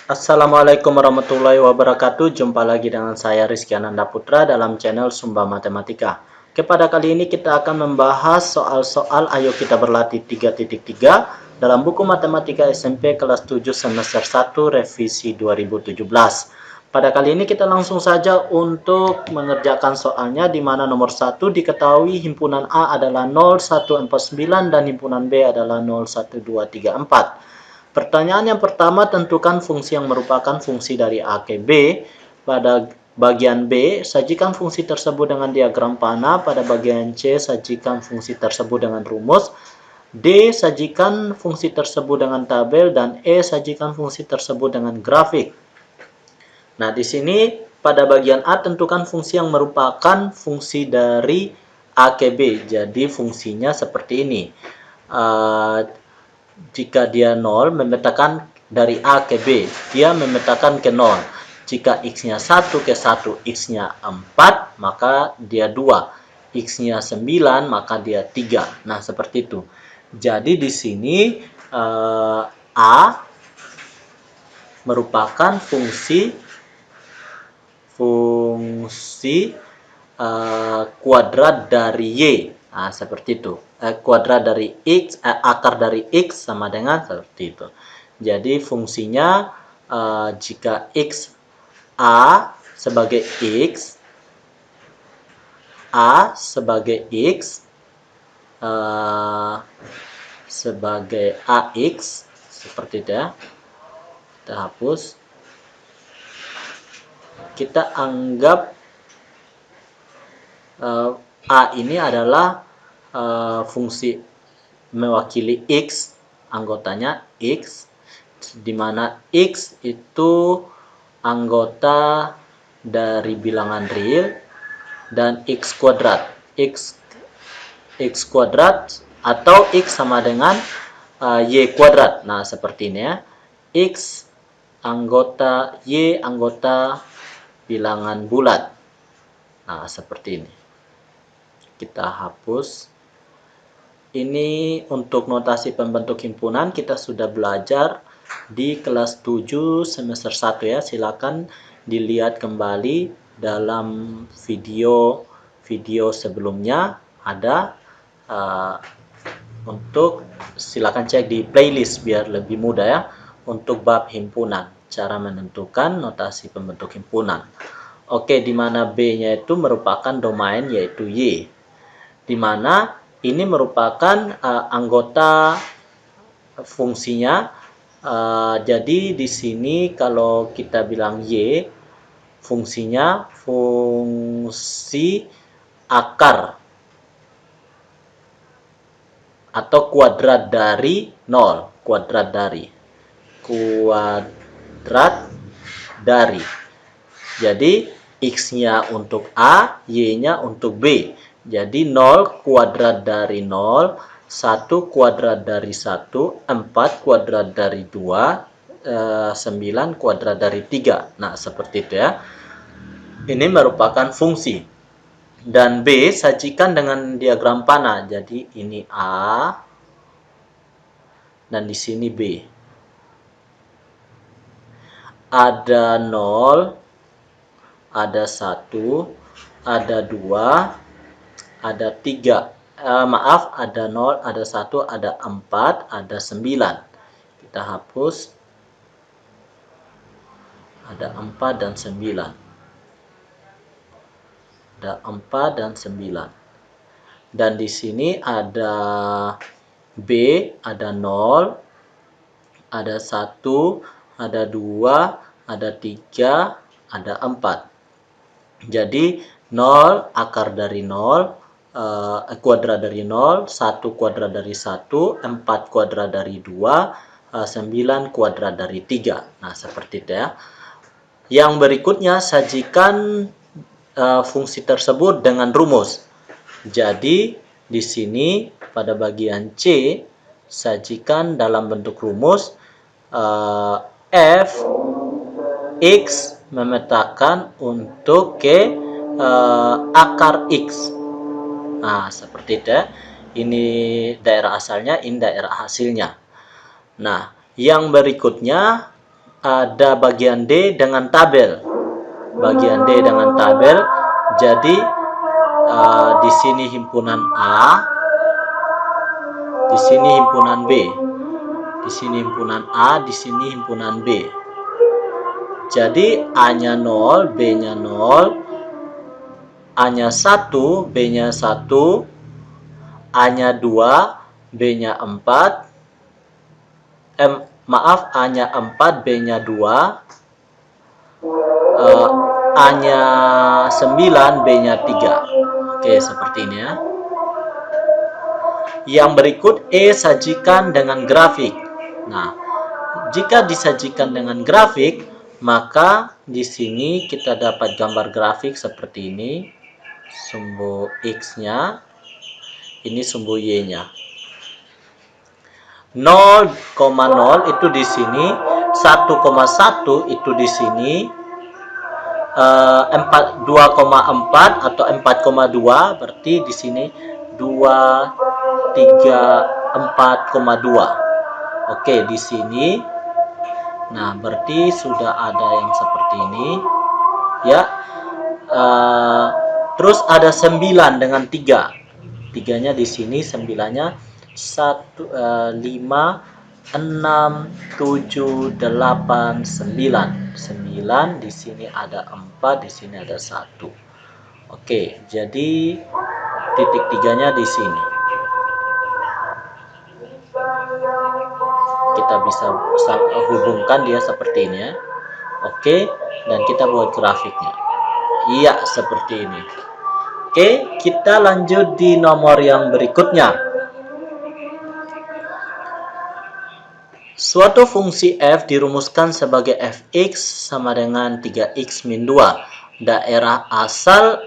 Assalamualaikum warahmatullahi wabarakatuh. Jumpa lagi dengan saya Rizky Ananda Putra dalam channel Sumba Matematika. Pada kali ini kita akan membahas soal-soal Ayo Kita Berlatih 3.3 dalam buku Matematika SMP kelas 7 semester 1 revisi 2017. Pada kali ini kita langsung saja untuk mengerjakan soalnya, di mana nomor 1 diketahui himpunan A adalah 0149 dan himpunan B adalah 01234. Pertanyaan yang pertama, tentukan fungsi yang merupakan fungsi dari A ke B. Pada bagian B, sajikan fungsi tersebut dengan diagram panah. Pada bagian C, sajikan fungsi tersebut dengan rumus. D, sajikan fungsi tersebut dengan tabel. Dan E, sajikan fungsi tersebut dengan grafik. Nah, di sini pada bagian A, tentukan fungsi yang merupakan fungsi dari A ke B. Jadi, fungsinya seperti ini. Jika dia 0, memetakan dari A ke B, dia memetakan ke 0. Jika X-nya 1 ke 1, X-nya 4, maka dia 2. X-nya 9, maka dia 3. Nah, seperti itu. Jadi, di sini A merupakan fungsi kuadrat dari Y. Nah, seperti itu. Kuadrat dari X, akar dari X sama dengan seperti itu. Jadi fungsinya jika X, A sebagai X, A sebagai X, sebagai AX, seperti itu ya. Kita hapus. Kita anggap A ini adalah fungsi mewakili X, anggotanya X, di mana X itu anggota dari bilangan real, dan X kuadrat. X kuadrat atau X sama dengan Y kuadrat. Nah, seperti ini ya. X anggota, Y anggota bilangan bulat. Nah, seperti ini. Kita hapus. Ini untuk notasi pembentuk himpunan kita sudah belajar di kelas 7 semester 1 ya. Silakan dilihat kembali dalam video sebelumnya ada, untuk silakan cek di playlist biar lebih mudah ya. Untuk bab himpunan, cara menentukan notasi pembentuk himpunan. Oke, di mana B-nya itu merupakan domain yaitu Y. Di mana ini merupakan anggota fungsinya. Jadi di sini kalau kita bilang Y, fungsinya fungsi akar atau kuadrat dari 0. Kuadrat dari. Jadi X-nya untuk A, Y-nya untuk B. Jadi 0 kuadrat dari 0, 1 kuadrat dari 1, 4 kuadrat dari 2, 9 kuadrat dari 3. Nah, seperti itu ya. Ini merupakan fungsi. Dan B sajikan dengan diagram panah. Jadi ini A dan di sini B. Ada 0, ada 1, ada 2, ada 3. Maaf, ada 0, ada 1, ada 4, ada 9. Kita hapus. Ada 4 dan 9. Ada 4 dan 9. Dan di sini ada B, ada 0, ada 1, ada 2, ada 3, ada 4. Jadi 0 akar dari 0, kuadrat dari 0, 1 kuadrat dari 1, 4 kuadrat dari 2, 9 kuadrat dari 3. Nah, seperti itu ya. Yang berikutnya, sajikan fungsi tersebut dengan rumus. Jadi di sini pada bagian C, sajikan dalam bentuk rumus. F X memetakan untuk ke akar X. Nah, seperti itu ya. Ini daerah asalnya, ini daerah hasilnya. Nah, yang berikutnya ada bagian D dengan tabel. Bagian D dengan tabel. Jadi di sini himpunan A, di sini himpunan B. Di sini himpunan A, di sini himpunan B. Jadi A-nya 0, B-nya 0, A-nya 1, B-nya 1, A-nya 2, B-nya 4, A-nya 4, B-nya 2, A-nya 9, B-nya 3. Oke, seperti ini ya. Yang berikut E sajikan dengan grafik. Nah, jika disajikan dengan grafik, maka di sini kita dapat gambar grafik seperti ini. Sumbu X-nya, ini sumbu Y-nya. 0,0 itu di sini, 1,1 itu di sini, 2,4 atau 4,2 berarti di sini 234,2. Oke, di sini. Nah, berarti sudah ada yang seperti ini ya. Terus ada 9 dengan 3. 3-nya di sini, 9-nya 1 5 6 7 8 9. 9 di sini ada 4, di sini ada 1. Oke, jadi titik 3-nya di sini. Kita bisa hubungkan dia seperti ini ya. Oke, dan kita buat grafiknya. Iya, seperti ini. Oke, kita lanjut di nomor yang berikutnya. Suatu fungsi f dirumuskan sebagai fx sama dengan 3x min 2. Daerah asal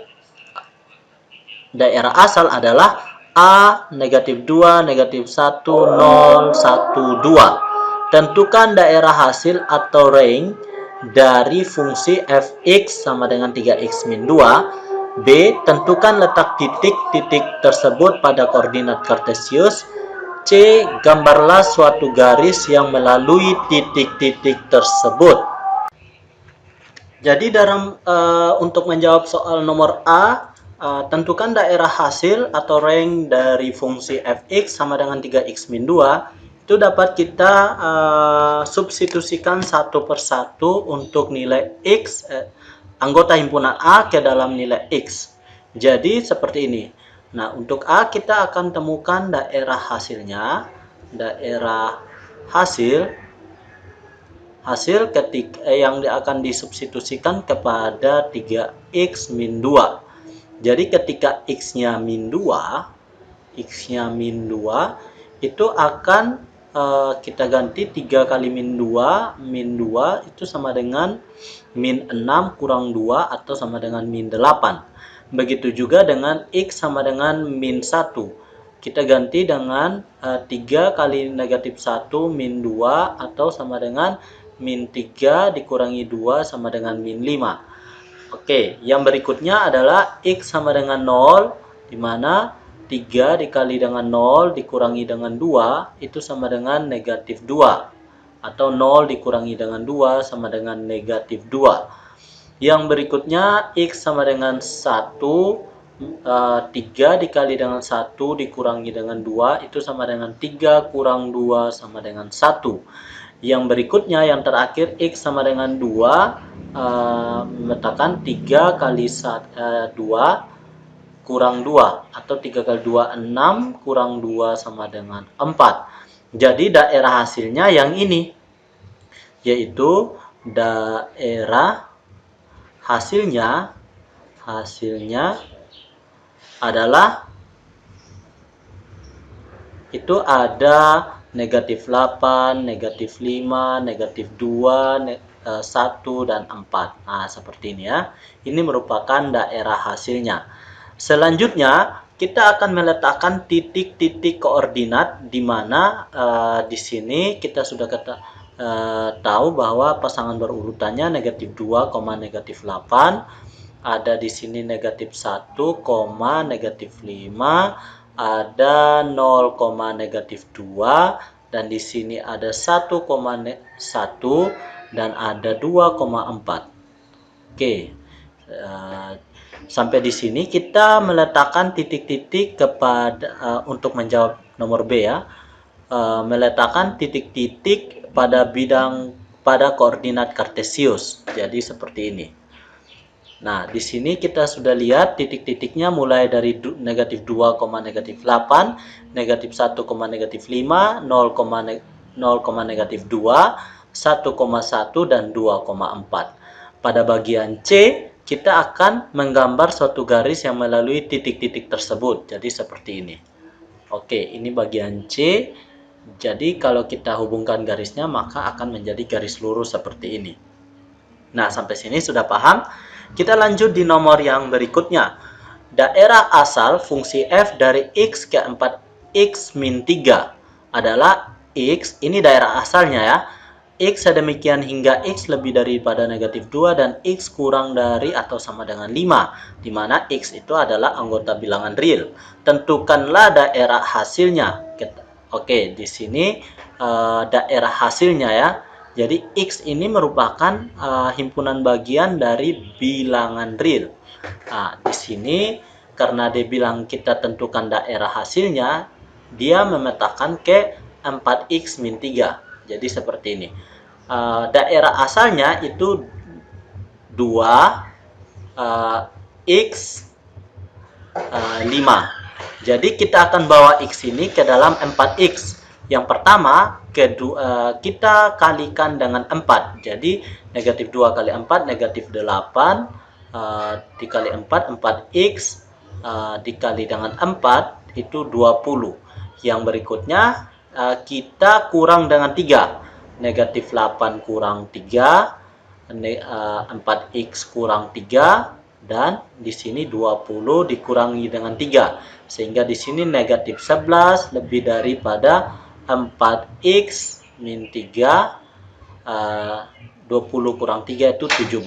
adalah A, negatif 2, negatif 1, 0, 1, 2. Tentukan daerah hasil atau range dari fungsi fx sama dengan 3x min 2. B. Tentukan letak titik-titik tersebut pada koordinat kartesius. C. Gambarlah suatu garis yang melalui titik-titik tersebut. Jadi untuk menjawab soal nomor A, tentukan daerah hasil atau range dari fungsi fx sama dengan 3x min 2. Itu dapat kita substitusikan satu persatu untuk nilai X, anggota himpunan A ke dalam nilai X. Jadi seperti ini. Nah, untuk A kita akan temukan daerah hasilnya. Daerah hasil ketika yang akan disubstitusikan kepada 3x min 2. Jadi ketika X-nya min 2, itu akan kita ganti 3 kali min 2 itu sama dengan min 6 kurang 2 atau sama dengan min 8. Begitu juga dengan X sama dengan min 1. Kita ganti dengan 3 kali negatif 1 min 2 atau sama dengan min 3 dikurangi 2 sama dengan min 5. Oke, yang berikutnya adalah X sama dengan 0, di mana 3 dikali dengan 0 dikurangi dengan 2 itu sama dengan negatif 2. Atau 0 dikurangi dengan 2 sama dengan negatif 2. Yang berikutnya X sama dengan 1. 3 dikali dengan 1 dikurangi dengan 2 itu sama dengan 3 kurang 2 sama dengan 1. Yang berikutnya yang terakhir X sama dengan 2, memetakan 3 kali 2 kurang 2 atau 3 kali 2 6 kurang 2 sama dengan 4. Jadi daerah hasilnya yang ini, yaitu daerah hasilnya adalah itu ada negatif 8, negatif 5, negatif 2, 1, dan 4. Nah, seperti ini ya. Ini merupakan daerah hasilnya. Selanjutnya, kita akan meletakkan titik-titik koordinat di mana di sini kita sudah tahu bahwa pasangan berurutannya negatif 2, negatif 8. Ada di sini negatif 1, negatif 5. Ada 0, negatif 2. Dan di sini ada 1,1 dan ada 2,4. Oke, sampai di sini kita meletakkan titik-titik kepada untuk menjawab nomor B ya. Meletakkan titik-titik pada koordinat kartesius. Jadi seperti ini. Nah, di sini kita sudah lihat titik-titiknya mulai dari negatif 2, negatif 8, negatif 1, negatif 5, 0, negatif 2, 1,1, dan 2,4. Pada bagian C, kita akan menggambar suatu garis yang melalui titik-titik tersebut. Jadi seperti ini. Oke, ini bagian C. Jadi kalau kita hubungkan garisnya, maka akan menjadi garis lurus seperti ini. Nah, sampai sini sudah paham? Kita lanjut di nomor yang berikutnya. Daerah asal fungsi f dari x ke 4x min 3 adalah x, ini daerah asalnya ya, x sedemikian hingga x lebih daripada negatif 2 dan x kurang dari atau sama dengan 5, di mana x itu adalah anggota bilangan real. Tentukanlah daerah hasilnya. Oke, di sini daerah hasilnya ya. Jadi X ini merupakan himpunan bagian dari bilangan real. Nah, di sini karena dia bilang kita tentukan daerah hasilnya, dia memetakan ke 4x min 3. Jadi seperti ini. Daerah asalnya itu 2 x 5. Jadi kita akan bawa x ini ke dalam 4x. Yang pertama, kita kalikan dengan 4. Jadi negatif 2 kali 4, negatif 8, dikali 4, 4x, dikali dengan 4, itu 20. Yang berikutnya, kita kurang dengan 3. Negatif 8 kurang 3, 4x kurang 3, dan di sini 20 dikurangi dengan 3. Sehingga di sini negatif 11 lebih daripada 4x min 3, 20 kurang 3 itu 17.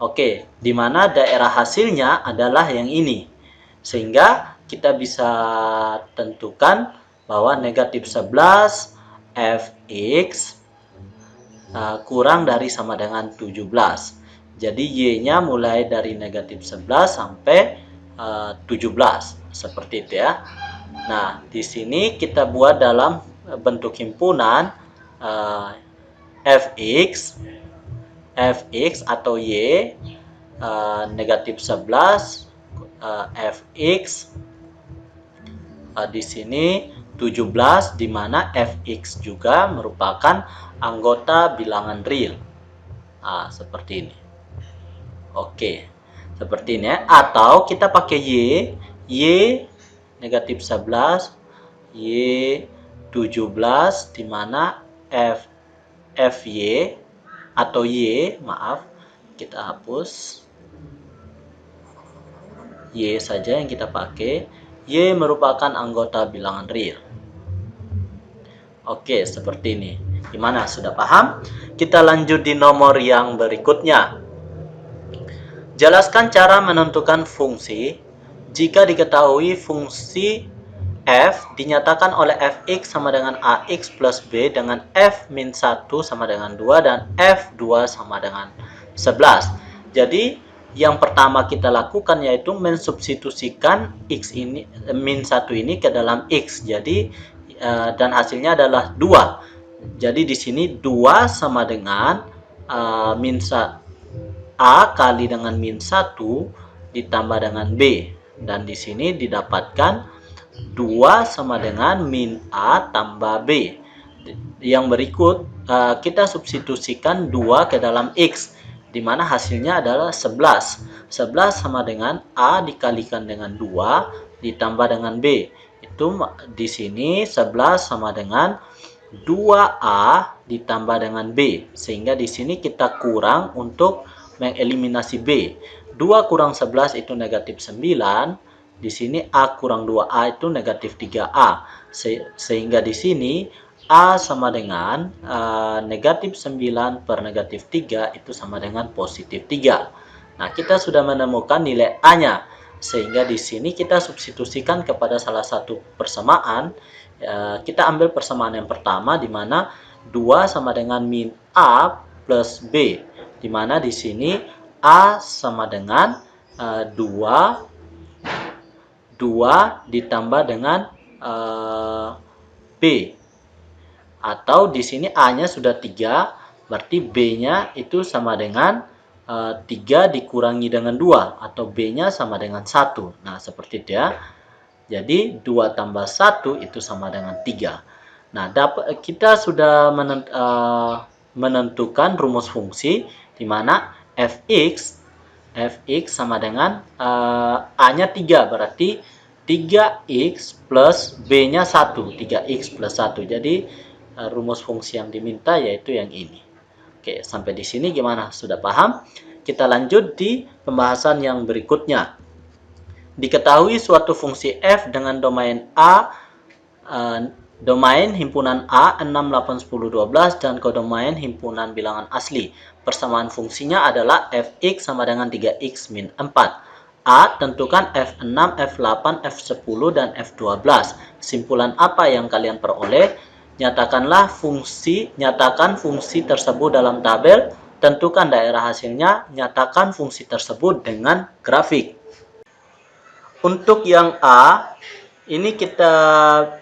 Oke, di mana daerah hasilnya adalah yang ini. Sehingga kita bisa tentukan bahwa negatif 11 fx kurang dari sama dengan 17. Jadi y-nya mulai dari negatif 11 sampai 17. Seperti itu ya. Nah, di sini kita buat dalam bentuk himpunan fx atau y, negatif 11 fx, di sini 17, di mana fx juga merupakan anggota bilangan real. Seperti ini. Oke, seperti ini ya. Atau kita pakai y negatif 11, y 17, di mana fy atau y, maaf, kita hapus y saja yang kita pakai. Y merupakan anggota bilangan real. Oke, seperti ini. Gimana? Sudah paham? Kita lanjut di nomor yang berikutnya. Jelaskan cara menentukan fungsi jika diketahui fungsi f dinyatakan oleh fx sama dengan ax plus b dengan f min 1 sama dengan 2 dan f2 sama dengan 11. Jadi yang pertama kita lakukan yaitu mensubstitusikan x ini, min 1 ini ke dalam x. Jadi dan hasilnya adalah 2. Jadi di sini 2 sama dengan min 1 A kali dengan min 1 ditambah dengan B. Dan di sini didapatkan 2 sama dengan min A tambah B. Yang berikut, kita substitusikan 2 ke dalam X, di mana hasilnya adalah 11. 11 sama dengan A dikalikan dengan 2 ditambah dengan B. Itu di sini 11 sama dengan 2A ditambah dengan B. Sehingga di sini kita kurang untuk mengeliminasi B. 2 kurang 11 itu negatif 9. Di sini A kurang 2A itu negatif 3A. Sehingga di sini A sama dengan negatif 9 per negatif 3 itu sama dengan positif 3. Nah, kita sudah menemukan nilai A-nya. Sehingga di sini kita substitusikan kepada salah satu persamaan. Kita ambil persamaan yang pertama, di mana 2 sama dengan min A plus B, di mana di sini A sama dengan 2 ditambah dengan B, atau di sini A-nya sudah 3, berarti B-nya itu sama dengan 3 dikurangi dengan 2, atau B-nya sama dengan 1. Nah, seperti itu ya. Jadi 2 tambah 1 itu sama dengan 3. Nah, kita sudah menentukan rumus fungsi di mana fx sama dengan A-nya 3, berarti 3x plus B-nya 1, 3x plus 1. Jadi rumus fungsi yang diminta yaitu yang ini. Oke, sampai di sini gimana? Sudah paham? Kita lanjut di pembahasan yang berikutnya. Diketahui suatu fungsi f dengan domain A, domain himpunan A 6, 8, 10, 12 dan kodomain himpunan bilangan asli. Persamaan fungsinya adalah fx sama dengan 3x min 4. A, tentukan F6, F8, F10, dan F12. Kesimpulan apa yang kalian peroleh? Nyatakan fungsi tersebut dalam tabel, tentukan daerah hasilnya, nyatakan fungsi tersebut dengan grafik. Untuk yang A, ini kita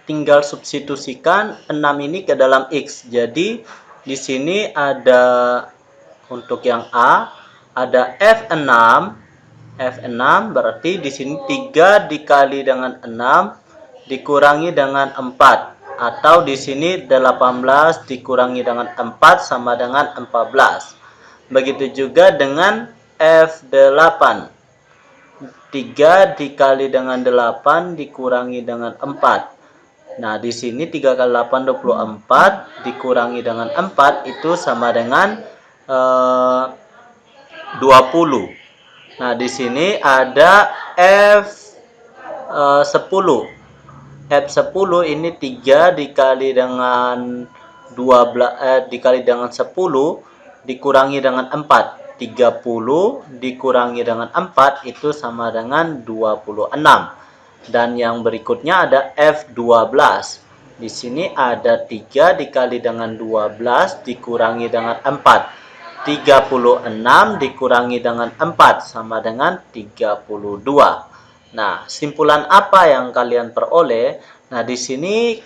tinggal substitusikan 6 ini ke dalam X. Jadi, di sini ada, untuk yang A, ada F6 berarti di sini 3 dikali dengan 6 dikurangi dengan 4. Atau di sini 18 dikurangi dengan 4 sama dengan 14. Begitu juga dengan F8. 3 dikali dengan 8 dikurangi dengan 4. Nah, di sini 3 kali 8, 24 dikurangi dengan 4 itu sama dengan 20. Nah, di sini ada F10. F10 ini 3 dikali dengan 12 dikali dengan 10 dikurangi dengan 4. 30 dikurangi dengan 4 itu sama dengan 26. Dan yang berikutnya ada F12. Di sini ada 3 dikali dengan 12 dikurangi dengan 4. 36 dikurangi dengan 4 sama dengan 32. Nah, simpulan apa yang kalian peroleh? Nah, di sini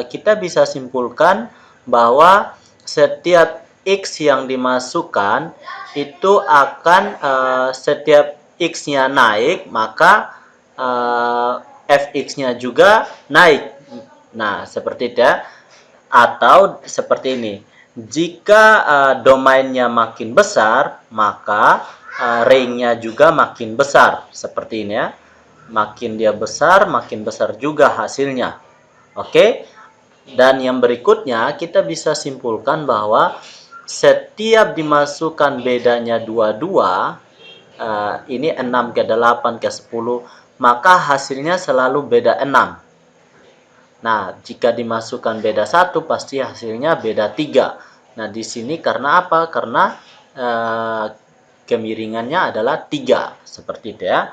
kita bisa simpulkan bahwa setiap X yang dimasukkan itu akan setiap X-nya naik, maka Fx-nya juga naik. Nah, seperti itu ya. Atau seperti ini. Jika domainnya makin besar, maka ring-nya juga makin besar. Seperti ini ya. Makin dia besar, makin besar juga hasilnya. Oke. Dan yang berikutnya kita bisa simpulkan bahwa setiap dimasukkan bedanya 22, ini 6 ke 8 ke 10, maka hasilnya selalu beda 6. Nah, jika dimasukkan beda 1 pasti hasilnya beda 3. Nah, di sini karena apa? Karena kemiringannya adalah 3. Seperti itu ya.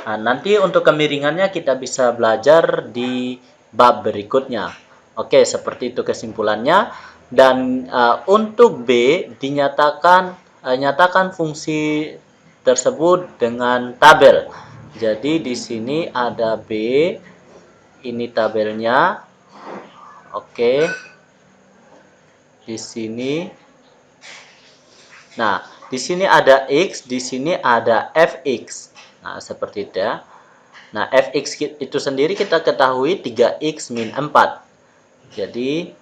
Nah, nanti untuk kemiringannya kita bisa belajar di bab berikutnya. Oke, seperti itu kesimpulannya. Dan untuk B nyatakan fungsi tersebut dengan tabel. Jadi di sini ada B, ini tabelnya. Oke. Di sini. Nah, di sini ada X, di sini ada Fx. Nah, seperti itu ya. Nah, Fx itu sendiri kita ketahui 3x min 4. Jadi,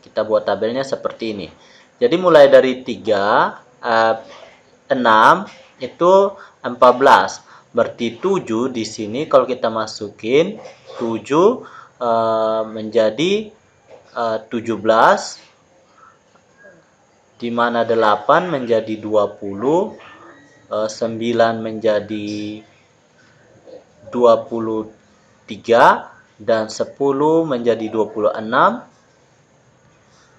kita buat tabelnya seperti ini. Jadi, mulai dari 3, 6, itu 14. Berarti 7 di sini kalau kita masukin, 7 menjadi 17. Di mana 8 menjadi 20. 9 menjadi 23 dan 10 menjadi 26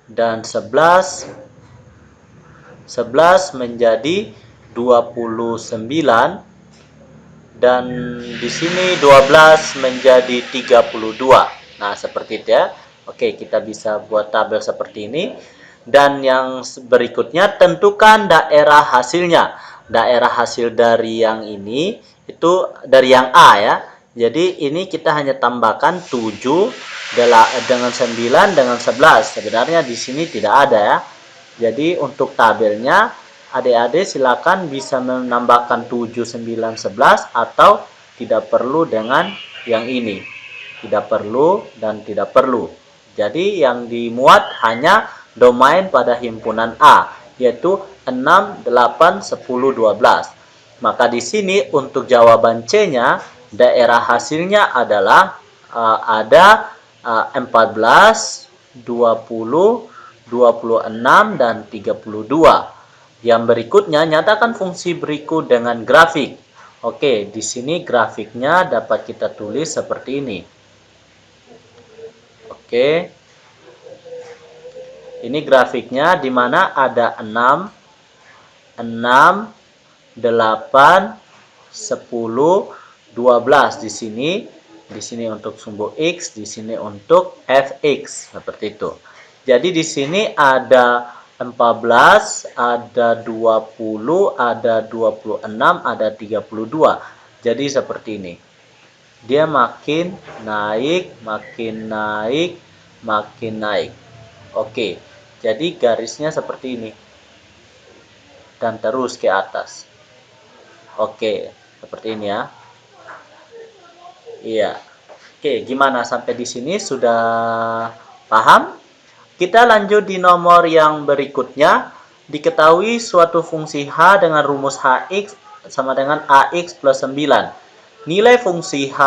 dan 11 menjadi 29 dan di sini 12 menjadi 32. Nah, seperti itu ya. Oke, kita bisa buat tabel seperti ini. Dan yang berikutnya, tentukan daerah hasilnya. Daerah hasil dari yang ini, itu dari yang A ya. Jadi ini kita hanya tambahkan 7 dengan 9 dengan 11. Sebenarnya di sini tidak ada ya. Jadi untuk tabelnya, adik-adik silakan bisa menambahkan 7, 9, 11 atau tidak perlu dengan yang ini. Tidak perlu dan tidak perlu. Jadi yang dimuat hanya domain pada himpunan A, yaitu 6, 8, 10, 12. Maka di sini untuk jawaban C-nya, daerah hasilnya adalah ada 14, 20, 26, dan 32. Yang berikutnya, nyatakan fungsi berikut dengan grafik. Oke, di sini grafiknya dapat kita tulis seperti ini. Oke. Ini grafiknya di mana ada 6, 8, 10, 12 di sini. Di sini untuk sumbu X, di sini untuk Fx, seperti itu. Jadi di sini ada 14, ada 20, ada 26, ada 32. Jadi seperti ini. Dia makin naik, makin naik, makin naik. Oke, jadi garisnya seperti ini. Dan terus ke atas. Oke, seperti ini ya. Iya. Oke, gimana sampai di sini sudah paham? Kita lanjut di nomor yang berikutnya. Diketahui suatu fungsi H dengan rumus Hx sama dengan Ax plus 9. Nilai fungsi H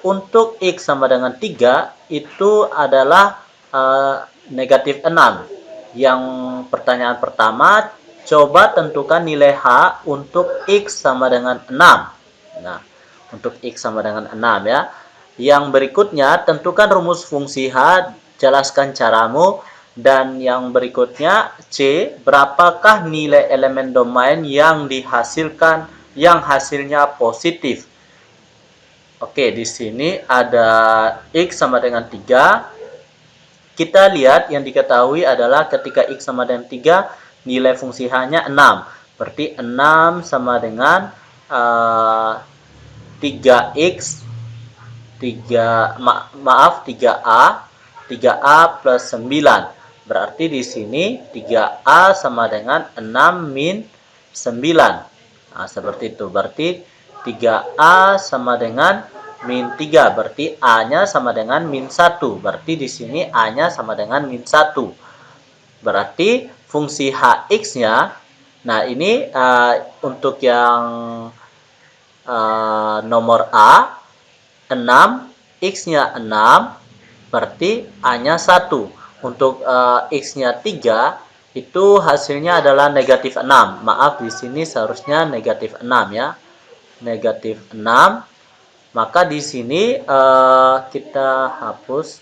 untuk X sama dengan 3 itu adalah negatif 6. Yang pertanyaan pertama, coba tentukan nilai H untuk X sama dengan 6. Nah, untuk X sama dengan 6 ya. Yang berikutnya, tentukan rumus fungsi H, jelaskan caramu. Dan yang berikutnya, C, berapakah nilai elemen domain yang dihasilkan yang hasilnya positif? Oke, di sini ada X sama dengan 3. Kita lihat yang diketahui adalah ketika X sama dengan 3, nilai fungsi H-nya 6. Berarti 6 sama dengan 3X, 3A plus 9. Berarti di sini 3A sama dengan 6 min 9. Nah, seperti itu. Berarti 3A sama dengan min 3. Berarti A-nya sama dengan min 1. Berarti di sini A-nya sama dengan min 1. Berarti fungsi Hx-nya, nah ini untuk yang nomor A, 6, X-nya 6, berarti A-nya 1. Untuk X-nya 3, itu hasilnya adalah negatif 6. Maaf, di sini seharusnya negatif 6 ya. Negatif 6. Maka di sini kita hapus.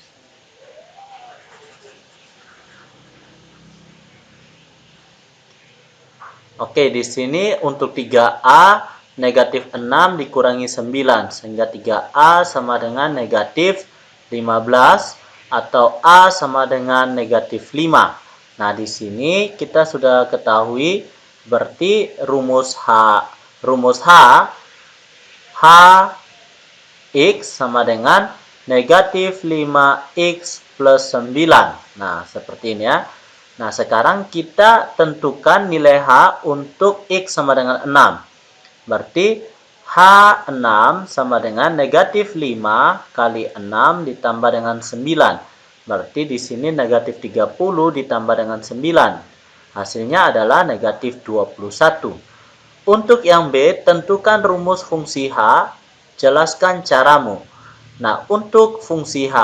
Oke, di sini untuk 3A negatif 6 dikurangi 9. Sehingga 3A sama dengan negatif 15. Atau A sama dengan negatif 5. Nah, di sini kita sudah ketahui berarti rumus H X sama dengan negatif 5X plus 9. Nah, seperti ini ya. Nah, sekarang kita tentukan nilai H untuk X sama dengan 6. Berarti H6 sama dengan negatif 5 kali 6 ditambah dengan 9. Berarti di sini negatif 30 ditambah dengan 9. Hasilnya adalah negatif 21. Untuk yang B, tentukan rumus fungsi H, jelaskan caramu. Nah, untuk fungsi H,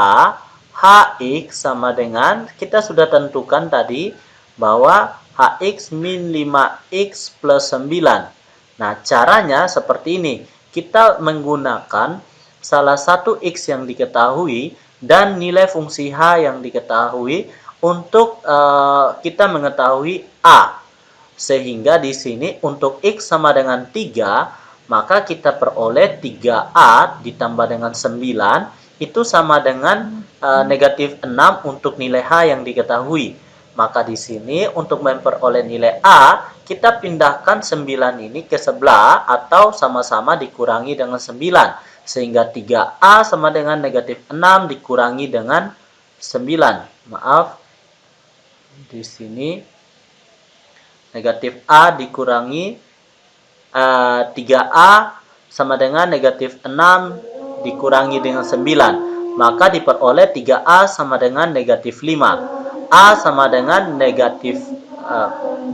Hx sama dengan, kita sudah tentukan tadi, bahwa Hx min 5x plus 9. Nah, caranya seperti ini. Kita menggunakan salah satu X yang diketahui dan nilai fungsi H yang diketahui untuk kita mengetahui A. Sehingga di sini untuk X sama dengan 3, maka kita peroleh 3A ditambah dengan 9, itu sama dengan negatif 6 untuk nilai H yang diketahui. Maka di sini untuk memperoleh nilai A, kita pindahkan 9 ini ke sebelah atau sama-sama dikurangi dengan 9. Sehingga 3A sama dengan negatif 6 dikurangi dengan 9. Maaf, di sini negatif A dikurangi 3A sama dengan negatif 6 dikurangi dengan 9. Maka diperoleh 3A sama dengan negatif 5. A sama dengan negatif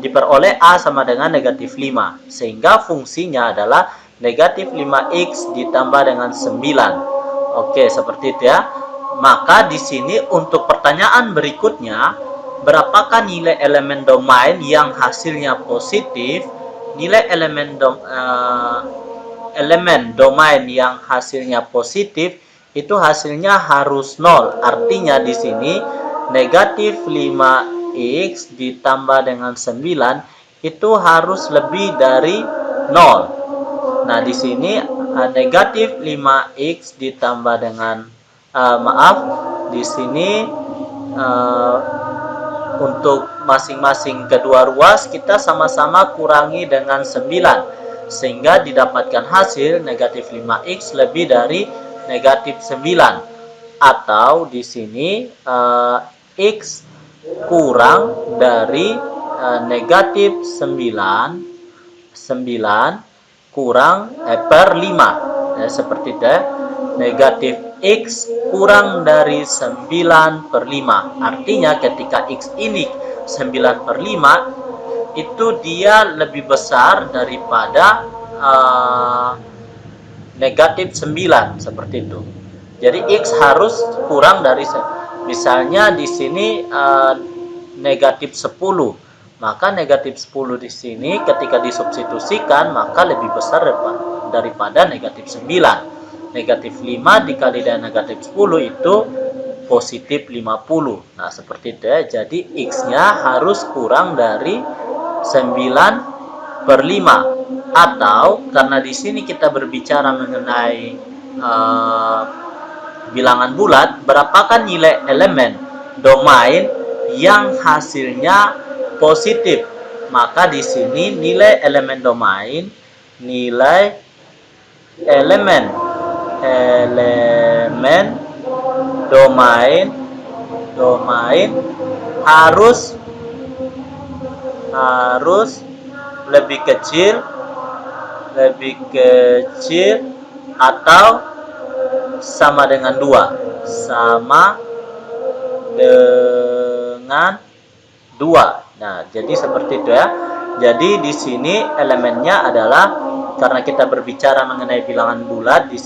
diperoleh A sama dengan negatif 5. Sehingga fungsinya adalah negatif 5x ditambah dengan 9. Oke, seperti itu ya. Maka di sini untuk pertanyaan berikutnya, berapakah nilai elemen domain yang hasilnya positif? Nilai elemen domain yang hasilnya positif itu hasilnya harus 0. Artinya di sini negatif 5x ditambah dengan 9 itu harus lebih dari 0. Nah, di sini negatif 5x ditambah dengan di sini untuk masing-masing kedua ruas kita sama-sama kurangi dengan 9 sehingga didapatkan hasil negatif 5x lebih dari negatif 9, atau di sini x kurang dari negatif 9 kurang per 5 ya, seperti itu ya. Negatif x kurang dari 9 per 5. Artinya ketika x ini 9 per 5 itu dia lebih besar daripada negatif 9, seperti itu. Jadi x harus kurang dari, misalnya di sini negatif 10. Maka negatif 10 di sini ketika disubstitusikan maka lebih besar daripada negatif 9. Negatif 5 dikali dengan negatif 10 itu positif 50. Nah, seperti itu ya. Jadi x-nya harus kurang dari 9 per 5. Atau karena di sini kita berbicara mengenai bilangan bulat, berapakah nilai elemen domain yang hasilnya positif? Maka di sini nilai elemen domain, nilai elemen domain harus lebih kecil atau sama dengan 2. Sama dengan 2. Nah, jadi seperti itu ya. Jadi di sini elemennya adalah, karena kita berbicara mengenai bilangan bulat di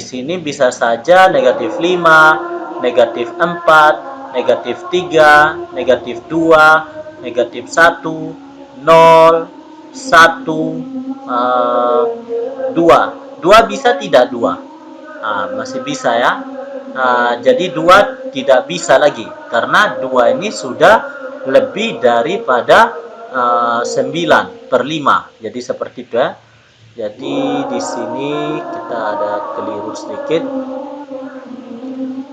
sini bisa saja negatif 5, negatif 4, negatif 3, negatif 2, negatif 1, 0, 1, 2. 2 bisa tidak 2? Masih bisa ya. Jadi 2 tidak bisa lagi karena 2 ini sudah lebih daripada 9 per 5. Jadi seperti itu ya. Jadi di sini kita ada keliru sedikit.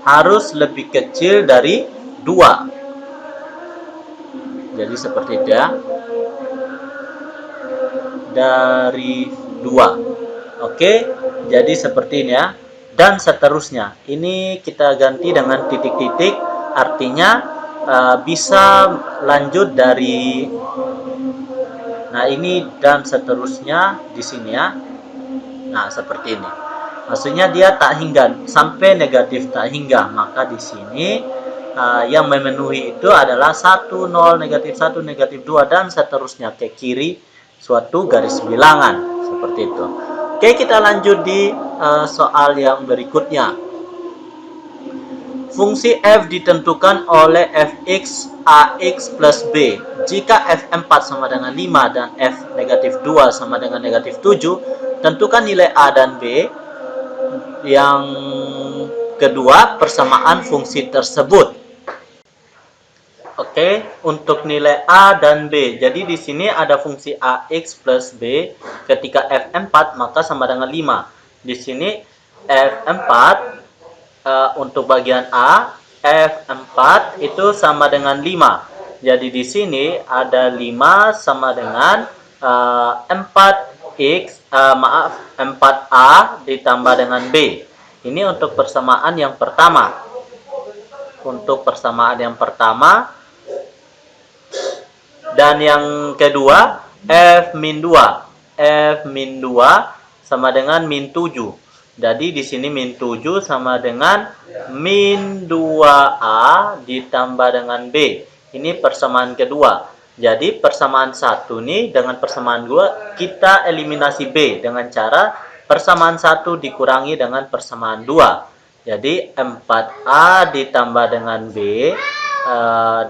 Harus lebih kecil dari 2. Jadi seperti itu ya. Dari 2. Oke, jadi seperti ini ya. Dan seterusnya. Ini kita ganti dengan titik-titik, artinya bisa lanjut dari, nah ini dan seterusnya di sini ya. Nah, seperti ini. Maksudnya dia tak hingga sampai negatif tak hingga. Maka di sini yang memenuhi itu adalah 1, 0, negatif 1, negatif 2 dan seterusnya ke kiri suatu garis bilangan seperti itu. Oke, kita lanjut di soal yang berikutnya. Fungsi f ditentukan oleh fx ax plus b. Jika f4 sama dengan 5 dan f negatif 2 sama dengan negatif 7, tentukan nilai a dan b. Yang kedua, persamaan fungsi tersebut. Oke, untuk nilai a dan b. Jadi di sini ada fungsi ax plus b. Ketika f4 maka sama dengan 5. Di sini f4 untuk bagian a F4 itu sama dengan 5. Jadi di sini ada 5 sama dengan 4x, 4A ditambah dengan B. Ini untuk persamaan yang pertama. Untuk persamaan yang pertama. Dan yang kedua, F-2. F-2 sama dengan min 7. Jadi di sini min 7 sama dengan min 2A ditambah dengan B. Ini persamaan kedua. Jadi persamaan 1 nih dengan persamaan 2 kita eliminasi B dengan cara persamaan 1 dikurangi dengan persamaan 2. Jadi 4A ditambah dengan B.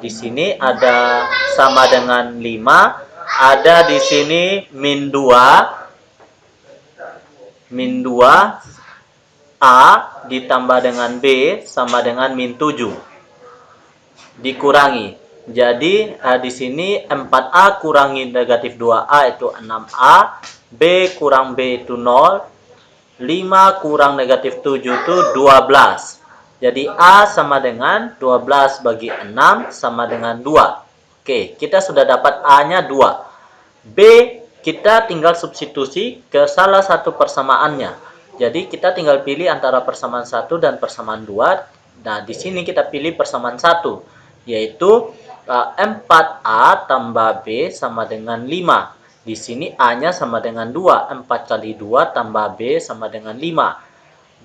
Di sini ada sama dengan 5. Ada di sini min 2. Min 2A ditambah dengan B sama dengan min 7. Dikurangi. Jadi di sini 4A kurangi negatif 2A itu 6A. B kurang B itu 0. 5 kurang negatif 7 itu 12. Jadi A sama dengan 12 bagi 6 sama dengan 2. Oke, kita sudah dapat A-nya 2. B kita tinggal substitusi ke salah satu persamaannya. Jadi kita tinggal pilih antara persamaan 1 dan persamaan 2. Nah, di sini kita pilih persamaan 1. Yaitu 4A tambah B sama dengan 5. Di sini A-nya sama dengan 2. 4 kali 2 tambah B sama dengan 5.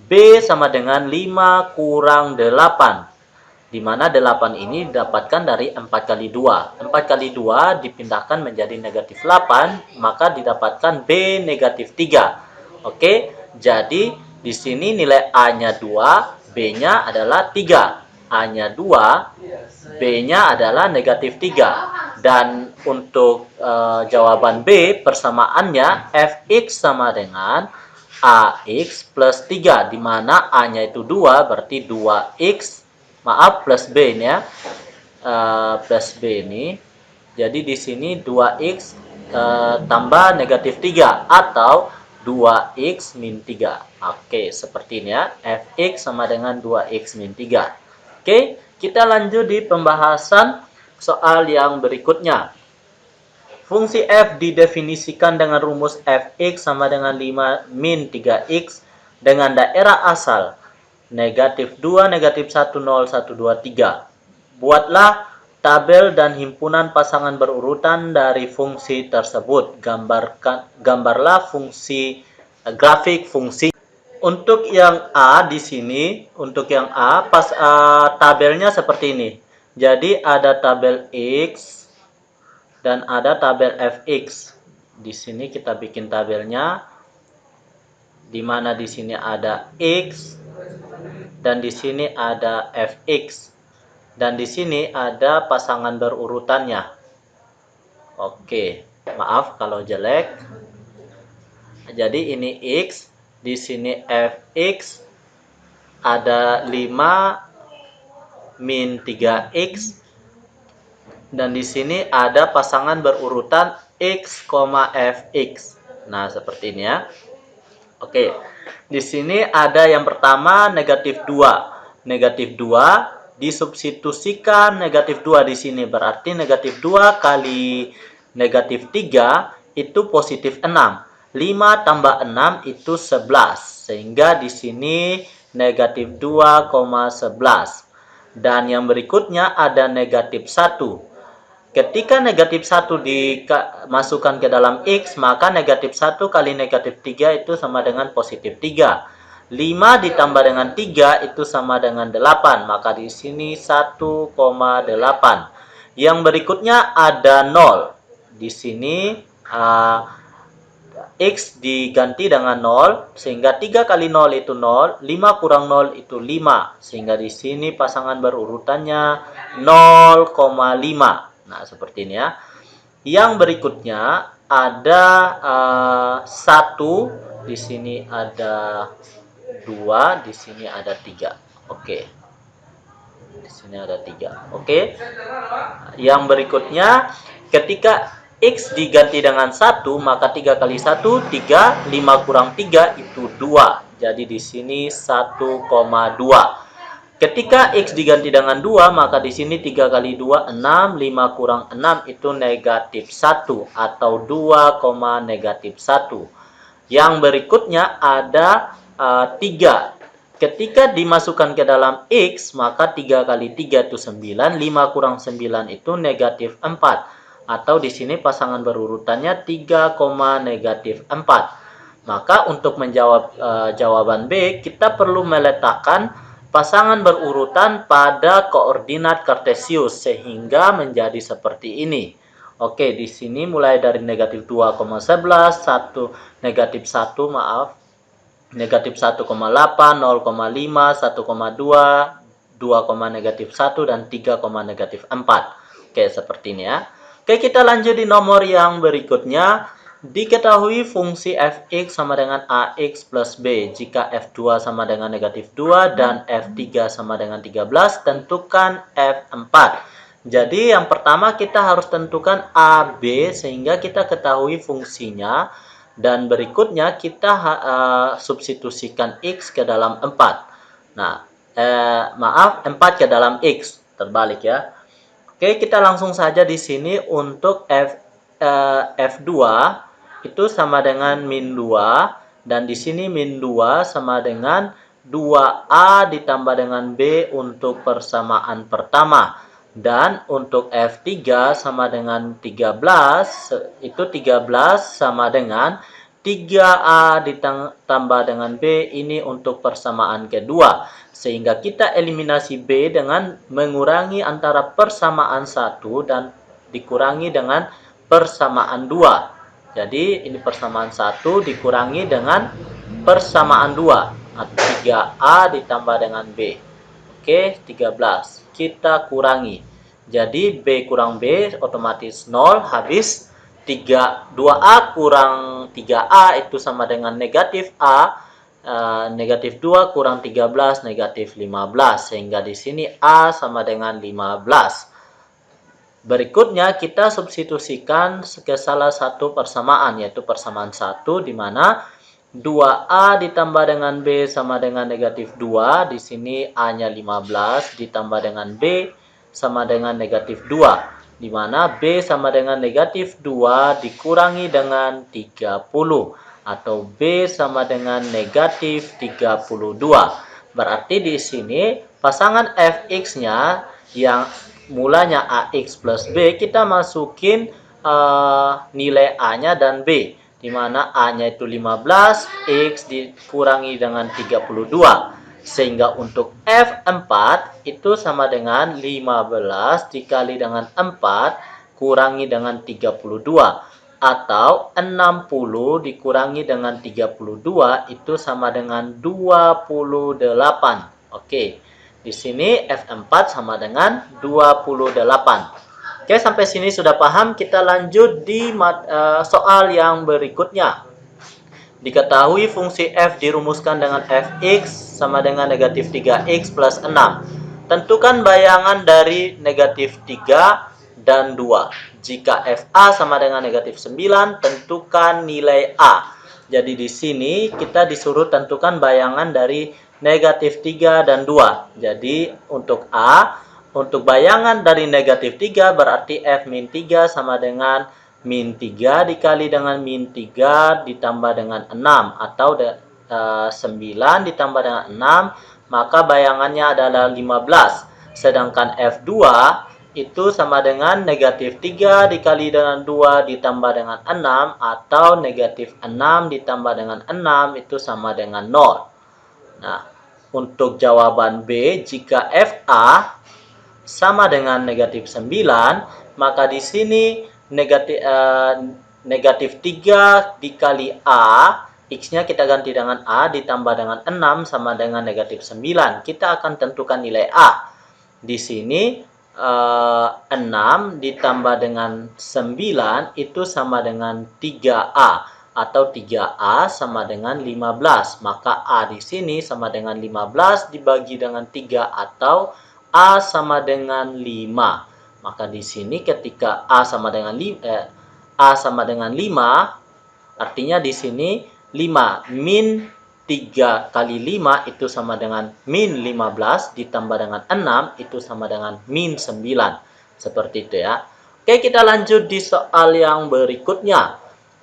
B sama dengan 5 kurang 8. Di mana 8 ini didapatkan dari 4 kali 2. 4 kali 2 dipindahkan menjadi negatif 8. Maka didapatkan B negatif 3. Oke, jadi di sini nilai A-nya 2. B-nya adalah 3. A-nya 2, B-nya adalah negatif 3. Dan untuk jawaban B, persamaannya Fx sama dengan AX plus 3. Di mana A-nya itu 2, berarti 2X. Maaf, plus B-nya. Plus B ini. Jadi di sini 2X tambah negatif 3. Atau 2X min 3. Oke, seperti ini ya. Fx sama dengan 2X min 3. Oke, kita lanjut di pembahasan soal yang berikutnya. Fungsi f didefinisikan dengan rumus fx sama dengan 5 min 3x dengan daerah asal negatif 2, negatif 1, 0, 1, 2, 3. Buatlah tabel dan himpunan pasangan berurutan dari fungsi tersebut. Gambarlah fungsi grafik fungsi. Untuk yang A di sini, untuk yang A tabelnya seperti ini. Jadi ada tabel X dan ada tabel Fx. Di sini kita bikin tabelnya. Di mana di sini ada X dan di sini ada Fx. Dan di sini ada pasangan berurutannya. Oke, maaf kalau jelek. Jadi ini X. Di sini Fx ada 5 min 3x dan di sini ada pasangan berurutan x, fx. Nah, seperti ini ya. Oke. Di sini ada yang pertama negatif 2. Negatif 2 disubstitusikan negatif 2 di sini berarti negatif 2 kali negatif 3 itu positif 6. 5 tambah 6 itu 11. Sehingga di sini negatif 2,11. Dan yang berikutnya ada negatif 1. Ketika negatif 1 dimasukkan ke dalam X, maka negatif 1 kali negatif 3 itu sama dengan positif 3. 5 ditambah dengan 3 itu sama dengan 8. Maka di sini 1,8. Yang berikutnya ada 0. Di sini X diganti dengan 0, sehingga 3 kali 0 itu 0, 5 kurang 0 itu 5, sehingga di sini pasangan berurutannya 0,5. Nah, seperti ini ya. Yang berikutnya ada 1, di sini ada 2, di sini ada 3. Oke. Di sini ada 3. Oke. Yang berikutnya ketika X diganti dengan 1, maka 3 kali 1, 3, 5 kurang 3 itu 2. Jadi di sini 1,2. Ketika X diganti dengan 2, maka di sini 3 kali 2, 6. 5 kurang 6 itu negatif 1 atau 2, negatif 1. Yang berikutnya ada 3. Ketika dimasukkan ke dalam X, maka 3 kali 3 itu 9. 5 kurang 9 itu negatif 4. Atau di sini pasangan berurutannya 3, negatif 4. Maka untuk menjawab jawaban B, kita perlu meletakkan pasangan berurutan pada koordinat kartesius sehingga menjadi seperti ini. Oke, di sini mulai dari negatif 2,11, 1 negatif 1, maaf, negatif 1,8, 0,5, 1,2, 2, negatif 1, dan 3, negatif 4. Oke, seperti ini ya. Oke, kita lanjut di nomor yang berikutnya. Diketahui fungsi fx sama dengan ax plus b. Jika f2 sama dengan negatif 2 dan f3 sama dengan 13, tentukan f4. Jadi yang pertama kita harus tentukan a, b sehingga kita ketahui fungsinya. Dan berikutnya kita substitusikan x ke dalam 4. Nah, maaf, 4 ke dalam x. Terbalik ya. Oke, kita langsung saja di sini untuk F2 itu sama dengan min 2, dan di sini min 2 sama dengan 2A ditambah dengan B untuk persamaan pertama. Dan untuk F3 sama dengan 13, itu 13 sama dengan 3A ditambah dengan B, ini untuk persamaan kedua. Sehingga kita eliminasi B dengan mengurangi antara persamaan 1 dan dikurangi dengan persamaan 2. Jadi ini persamaan 1 dikurangi dengan persamaan 2. 3A ditambah dengan B. Oke, 13. Kita kurangi. Jadi B kurang B otomatis 0, habis 2A kurang 3A itu sama dengan negatif A. Negatif 2 kurang 13, negatif 15. Sehingga di sini A sama dengan 15. Berikutnya kita substitusikan ke salah satu persamaan, yaitu persamaan 1, di mana 2A ditambah dengan B sama dengan negatif 2. Di sini A-nya 15 ditambah dengan B sama dengan negatif 2. Di mana B sama dengan negatif 2 dikurangi dengan 30. Atau B sama dengan negatif 32. Berarti di sini pasangan fx-nya yang mulanya AX plus B, kita masukin nilai A-nya dan B. Di mana A-nya itu 15, X dikurangi dengan 32. Sehingga untuk F4 itu sama dengan 15 dikali dengan 4 kurangi dengan 32. Atau 60 dikurangi dengan 32 itu sama dengan 28. Oke. Di sini F4 sama dengan 28. Oke, sampai sini sudah paham. Kita lanjut di soal yang berikutnya. Diketahui fungsi f dirumuskan dengan fx sama dengan negatif 3x plus 6. Tentukan bayangan dari negatif 3 dan 2. Jika fa sama dengan negatif 9, tentukan nilai a. Jadi di sini kita disuruh tentukan bayangan dari negatif 3 dan 2. Jadi untuk A, untuk bayangan dari negatif 3 berarti F min 3 sama dengan min 3 dikali dengan min 3 ditambah dengan 6. Atau 9 ditambah dengan 6, maka bayangannya adalah 15. Sedangkan F2 itu sama dengan negatif 3 dikali dengan 2 ditambah dengan 6. Atau negatif 6 ditambah dengan 6 itu sama dengan 0. Nah, untuk jawaban B, jika FA sama dengan negatif 9, maka di sini negatif 3 dikali A, X-nya kita ganti dengan A, ditambah dengan 6 sama dengan negatif 9. Kita akan tentukan nilai A. Di sini 6 ditambah dengan 9 itu sama dengan 3A. Atau 3A sama dengan 15. Maka A di sini sama dengan 15 dibagi dengan 3 atau A sama dengan 5. Maka di sini ketika A sama dengan 5, artinya di sini 5 min 3 kali 5 itu sama dengan min 15, ditambah dengan 6 itu sama dengan min 9. Seperti itu ya. Oke, kita lanjut di soal yang berikutnya.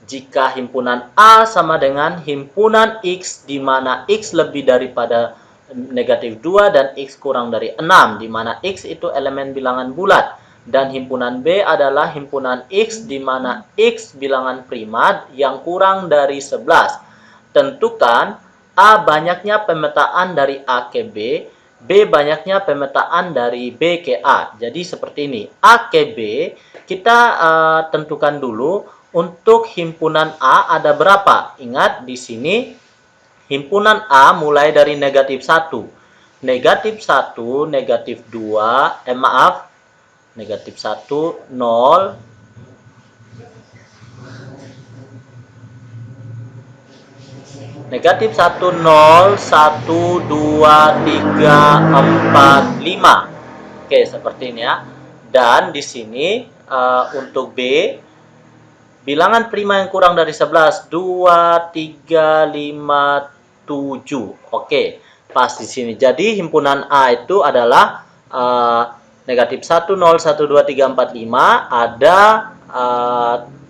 Jika himpunan A sama dengan himpunan X, di mana X lebih daripada negatif 2 dan X kurang dari 6, di mana X itu elemen bilangan bulat. Dan himpunan B adalah himpunan X, di mana X bilangan primat yang kurang dari 11. Tentukan A banyaknya pemetaan dari A ke B, B banyaknya pemetaan dari B ke A. Jadi seperti ini, A ke B, kita tentukan dulu untuk himpunan A ada berapa. Ingat di sini himpunan A mulai dari negatif 1. Negatif 1, negatif 2, negatif 1, 0, negatif 1, 0, 1, 2, 3, 4, 5. Oke, seperti ini ya. Dan di sini untuk B, bilangan prima yang kurang dari 11, 2, 3, 5, 7. Oke, pas di sini. Jadi himpunan A itu adalah negatif 1, 0, 1, 2, 3, 4, 5. Ada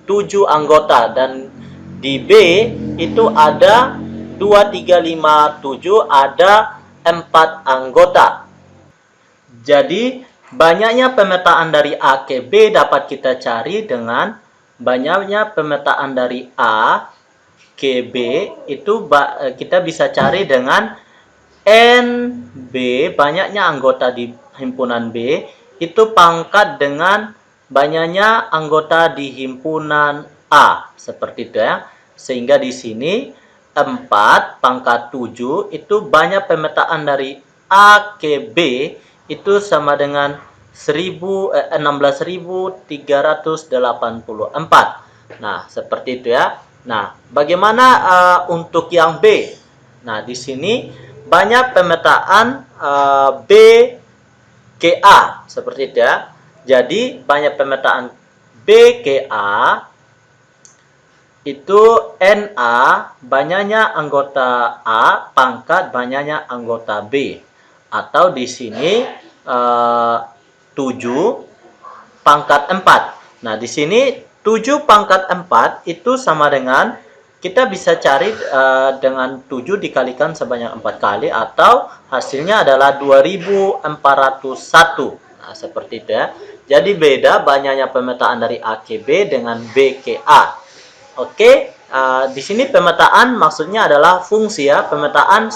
7 anggota. Dan di B itu ada 2, 3, 5, 7, ada 4 anggota. Jadi, banyaknya pemetaan dari A ke B dapat kita cari dengan banyaknya pemetaan dari A ke B, itu kita bisa cari dengan NB, banyaknya anggota di himpunan B, itu pangkat dengan banyaknya anggota di himpunan A. Seperti itu ya. Sehingga di sini 4 pangkat 7 itu banyak pemetaan dari A ke B itu sama dengan 16.384. Nah, seperti itu ya. Nah, bagaimana untuk yang B? Nah, di sini banyak pemetaan B ke A. Seperti itu ya. Jadi, banyak pemetaan B ke A itu NA banyaknya anggota A pangkat banyaknya anggota B, atau di sini 7 pangkat 4. Nah, di sini 7 pangkat 4 itu sama dengan kita bisa cari dengan 7 dikalikan sebanyak 4 kali, atau hasilnya adalah 2401. Nah, seperti itu ya. Jadi beda banyaknya pemetaan dari A ke B dengan B ke A. Oke, di sini pemetaan maksudnya adalah fungsi ya, pemetaan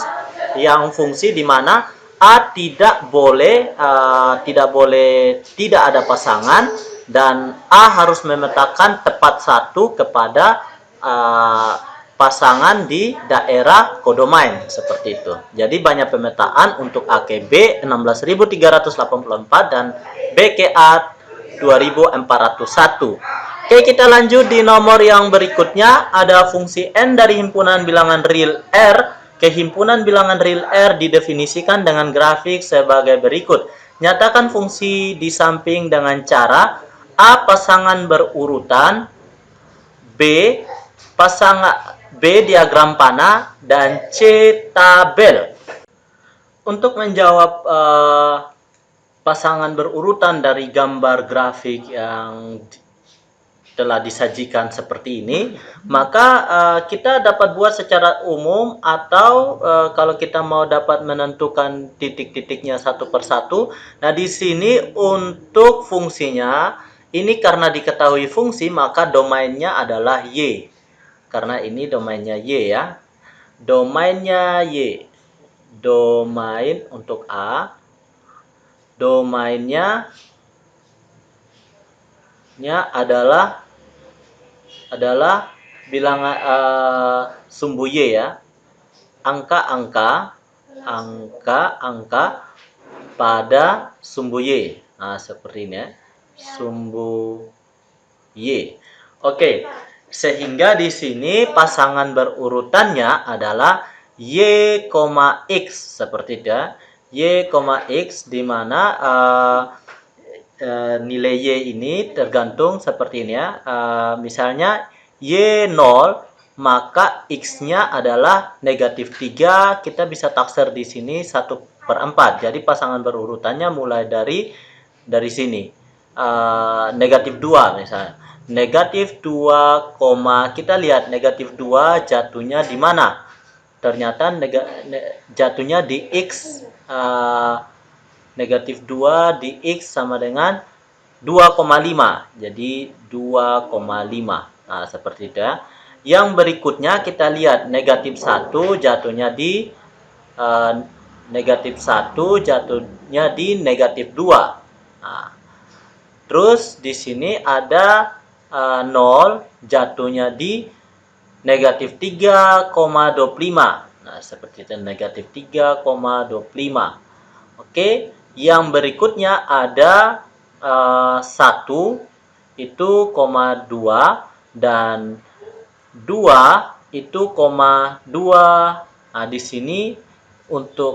yang fungsi di mana A tidak boleh tidak ada pasangan, dan A harus memetakan tepat satu kepada pasangan di daerah kodomain, seperti itu. Jadi banyak pemetaan untuk A ke B 16.384 dan B ke A 2.401. Oke, kita lanjut di nomor yang berikutnya. Ada fungsi N dari himpunan bilangan real R ke himpunan bilangan real R didefinisikan dengan grafik sebagai berikut. Nyatakan fungsi di samping dengan cara A pasangan berurutan, B diagram panah, dan C tabel. Untuk menjawab pasangan berurutan dari gambar grafik yang telah disajikan seperti ini, maka kita dapat buat secara umum, atau kalau kita mau dapat menentukan titik-titiknya satu persatu. Nah, di sini untuk fungsinya, ini karena diketahui fungsi, maka domainnya adalah Y. Karena ini domainnya Y ya. Domainnya Y. Domain untuk A. Domainnya adalah bilangan sumbu Y ya. Angka-angka pada sumbu Y. Nah, seperti ini ya. Sumbu Y. Oke. Sehingga di sini pasangan berurutannya adalah Y, X, seperti itu ya. Y, X, di mana nilai Y ini tergantung seperti ini ya. Misalnya Y0 maka X-nya adalah negatif 3. Kita bisa taksir di sini 1/4. Jadi pasangan berurutannya mulai dari sini. Negatif 2 misalnya. Negatif 2, kita lihat negatif 2 jatuhnya di mana? Ternyata jatuhnya di X. Negatif 2 di X sama dengan 2,5. Jadi 2,5. Nah, seperti itu ya. Yang berikutnya kita lihat negatif 1 jatuhnya di negatif 1 jatuhnya di negatif 2. Nah, terus di sini ada 0 jatuhnya di negatif 3,25. Nah, seperti itu, negatif 3,25. Oke, yang berikutnya ada 1 itu 2 dan 2 itu 2. Nah, di sini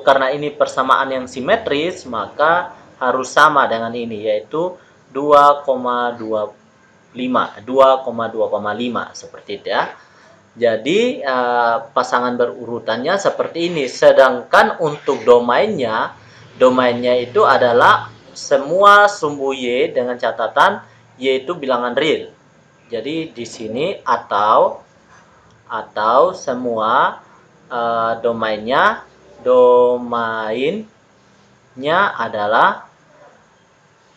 karena ini persamaan yang simetris, maka harus sama dengan ini, yaitu 2,25 seperti itu ya. Jadi pasangan berurutannya seperti ini. Sedangkan untuk domainnya itu adalah semua sumbu Y dengan catatan Y itu bilangan real. Jadi di sini atau semua domainnya adalah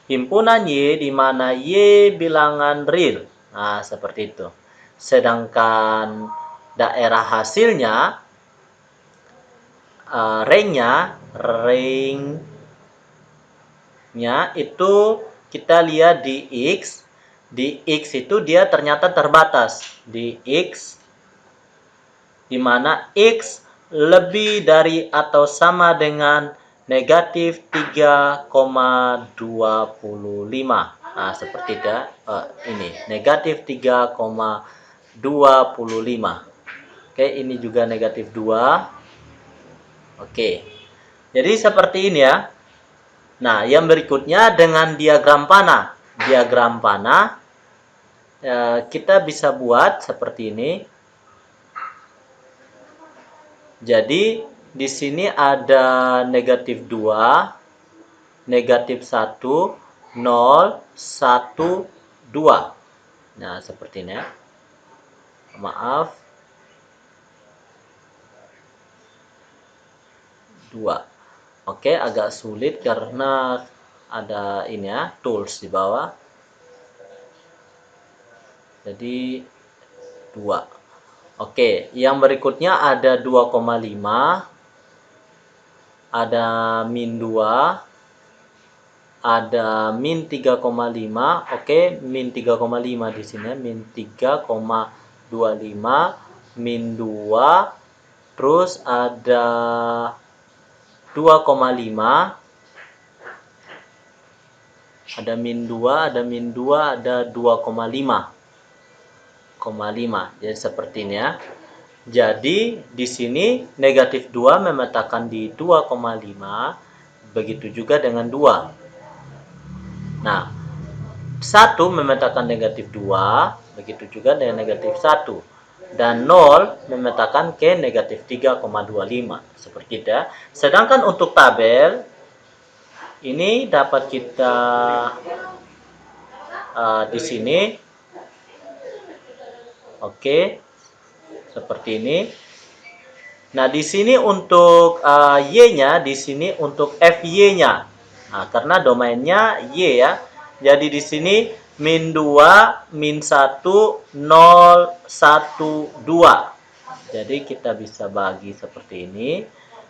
himpunan Y di mana Y bilangan real. Nah, seperti itu. Sedangkan daerah hasilnya ringnya itu kita lihat di X. Di X itu dia ternyata terbatas. Di X di mana X lebih dari atau sama dengan negatif 3,25. Nah, seperti itu. Ini negatif 3,25. Oke, ini juga negatif 2. Oke. Jadi seperti ini ya. Nah, yang berikutnya dengan diagram panah. Diagram panah kita bisa buat seperti ini. Jadi di sini ada negatif 2, negatif 1, 0, 1, 2. Nah, seperti ini ya. Maaf. 2. Oke, agak sulit karena ada ini ya, tools di bawah. Jadi 2. Oke, yang berikutnya ada 2,5. Ada min 2. Ada min 3,5. Oke, min 3,5 di sini, min 3,25, min 2. Terus ada 2,5. Ada min 2, ada min 2, ada 2,5. Jadi seperti ini ya. Jadi di sini negatif 2 memetakan di 2,5. Begitu juga dengan 2. Nah, 1 memetakan negatif 2. Begitu juga dengan negatif 1. Dan 0 memetakan ke negatif 3,25. Seperti itu ya. Sedangkan untuk tabel, ini dapat kita di sini. Oke, seperti ini. Nah, di sini untuk Y-nya, di sini untuk FY-nya. Nah, karena domainnya Y ya. Jadi di sini min 2, min 1, 0, 1, 2. Jadi kita bisa bagi seperti ini.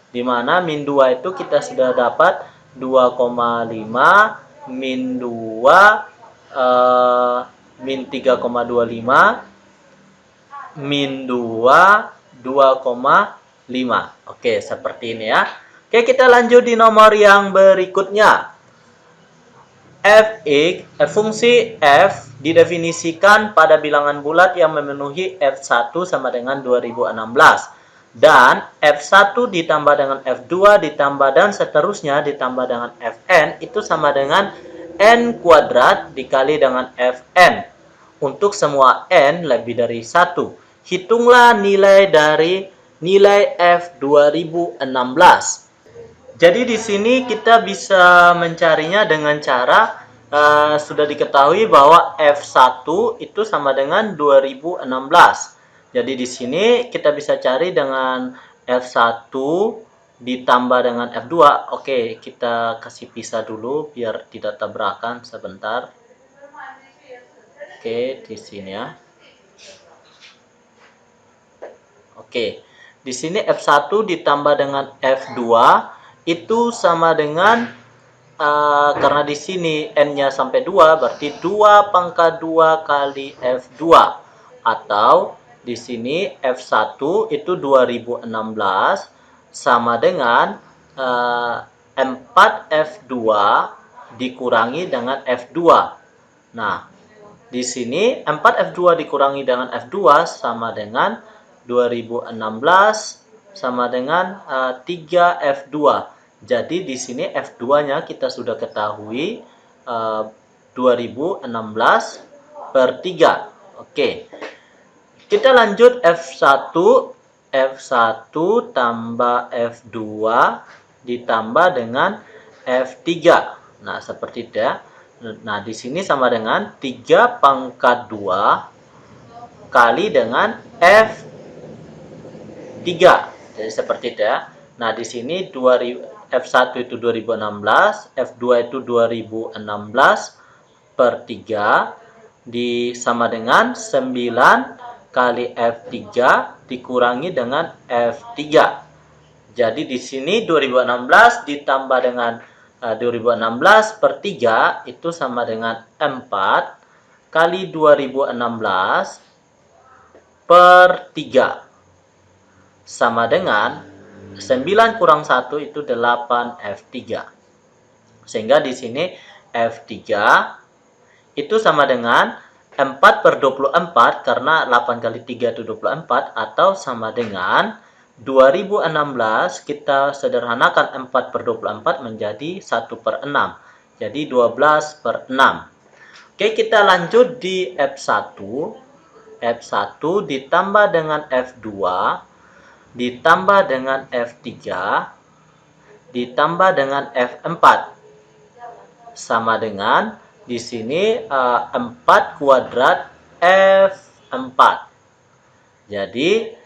Di mana min 2 itu kita sudah dapat 2,5, min 2, min 3,25, min 2, 2,5. Oke, seperti ini ya. Oke, kita lanjut di nomor yang berikutnya. Fungsi f didefinisikan pada bilangan bulat yang memenuhi F1 sama dengan 2016. Dan F1 ditambah dengan F2 ditambah dan seterusnya ditambah dengan Fn itu sama dengan N kuadrat dikali dengan Fn. Untuk semua N lebih dari 1. hitunglah nilai dari nilai F 2016. Jadi di sini kita bisa mencarinya dengan cara sudah diketahui bahwa F1 itu sama dengan 2016. Jadi di sini kita bisa cari dengan F1 ditambah dengan F2. Oke, kita kasih pisah dulu biar tidak tabrakan sebentar. Oke, di sini ya. Oke, di sini F1 ditambah dengan F2 itu sama dengan karena di sini N-nya sampai 2 berarti 2 pangkat 2 kali F2 atau di sini F1 itu 2016 sama dengan 4F2 dikurangi dengan F2. Nah, di sini 4F2 dikurangi dengan F2 sama dengan 2016 sama dengan 3F2. Jadi di sini F2-nya kita sudah ketahui 2016 per 3. Oke. Kita lanjut F1 tambah F2 ditambah dengan F3. Nah, seperti itu ya. Nah, di sini sama dengan 3 pangkat 2 kali dengan F3. Jadi seperti itu ya. Nah, di sini F1 itu 2016, F2 itu 2016 per 3 sama dengan 9 kali F3 dikurangi dengan F3. Jadi di sini 2016 ditambah dengan 2016 per 3 itu sama dengan 4 kali 2016 per 3 sama dengan 9 kurang 1 itu 8 F3. Sehingga di sini F3 itu sama dengan 4 per 24 karena 8 kali 3 itu 24 atau sama dengan 2016 kita sederhanakan 4 per 24 menjadi 1 per 6. Jadi 12 per 6. Oke, kita lanjut di F1. F1 ditambah dengan F2 ditambah dengan F3 ditambah dengan F4 sama dengan di sini 4 kuadrat F4. Jadi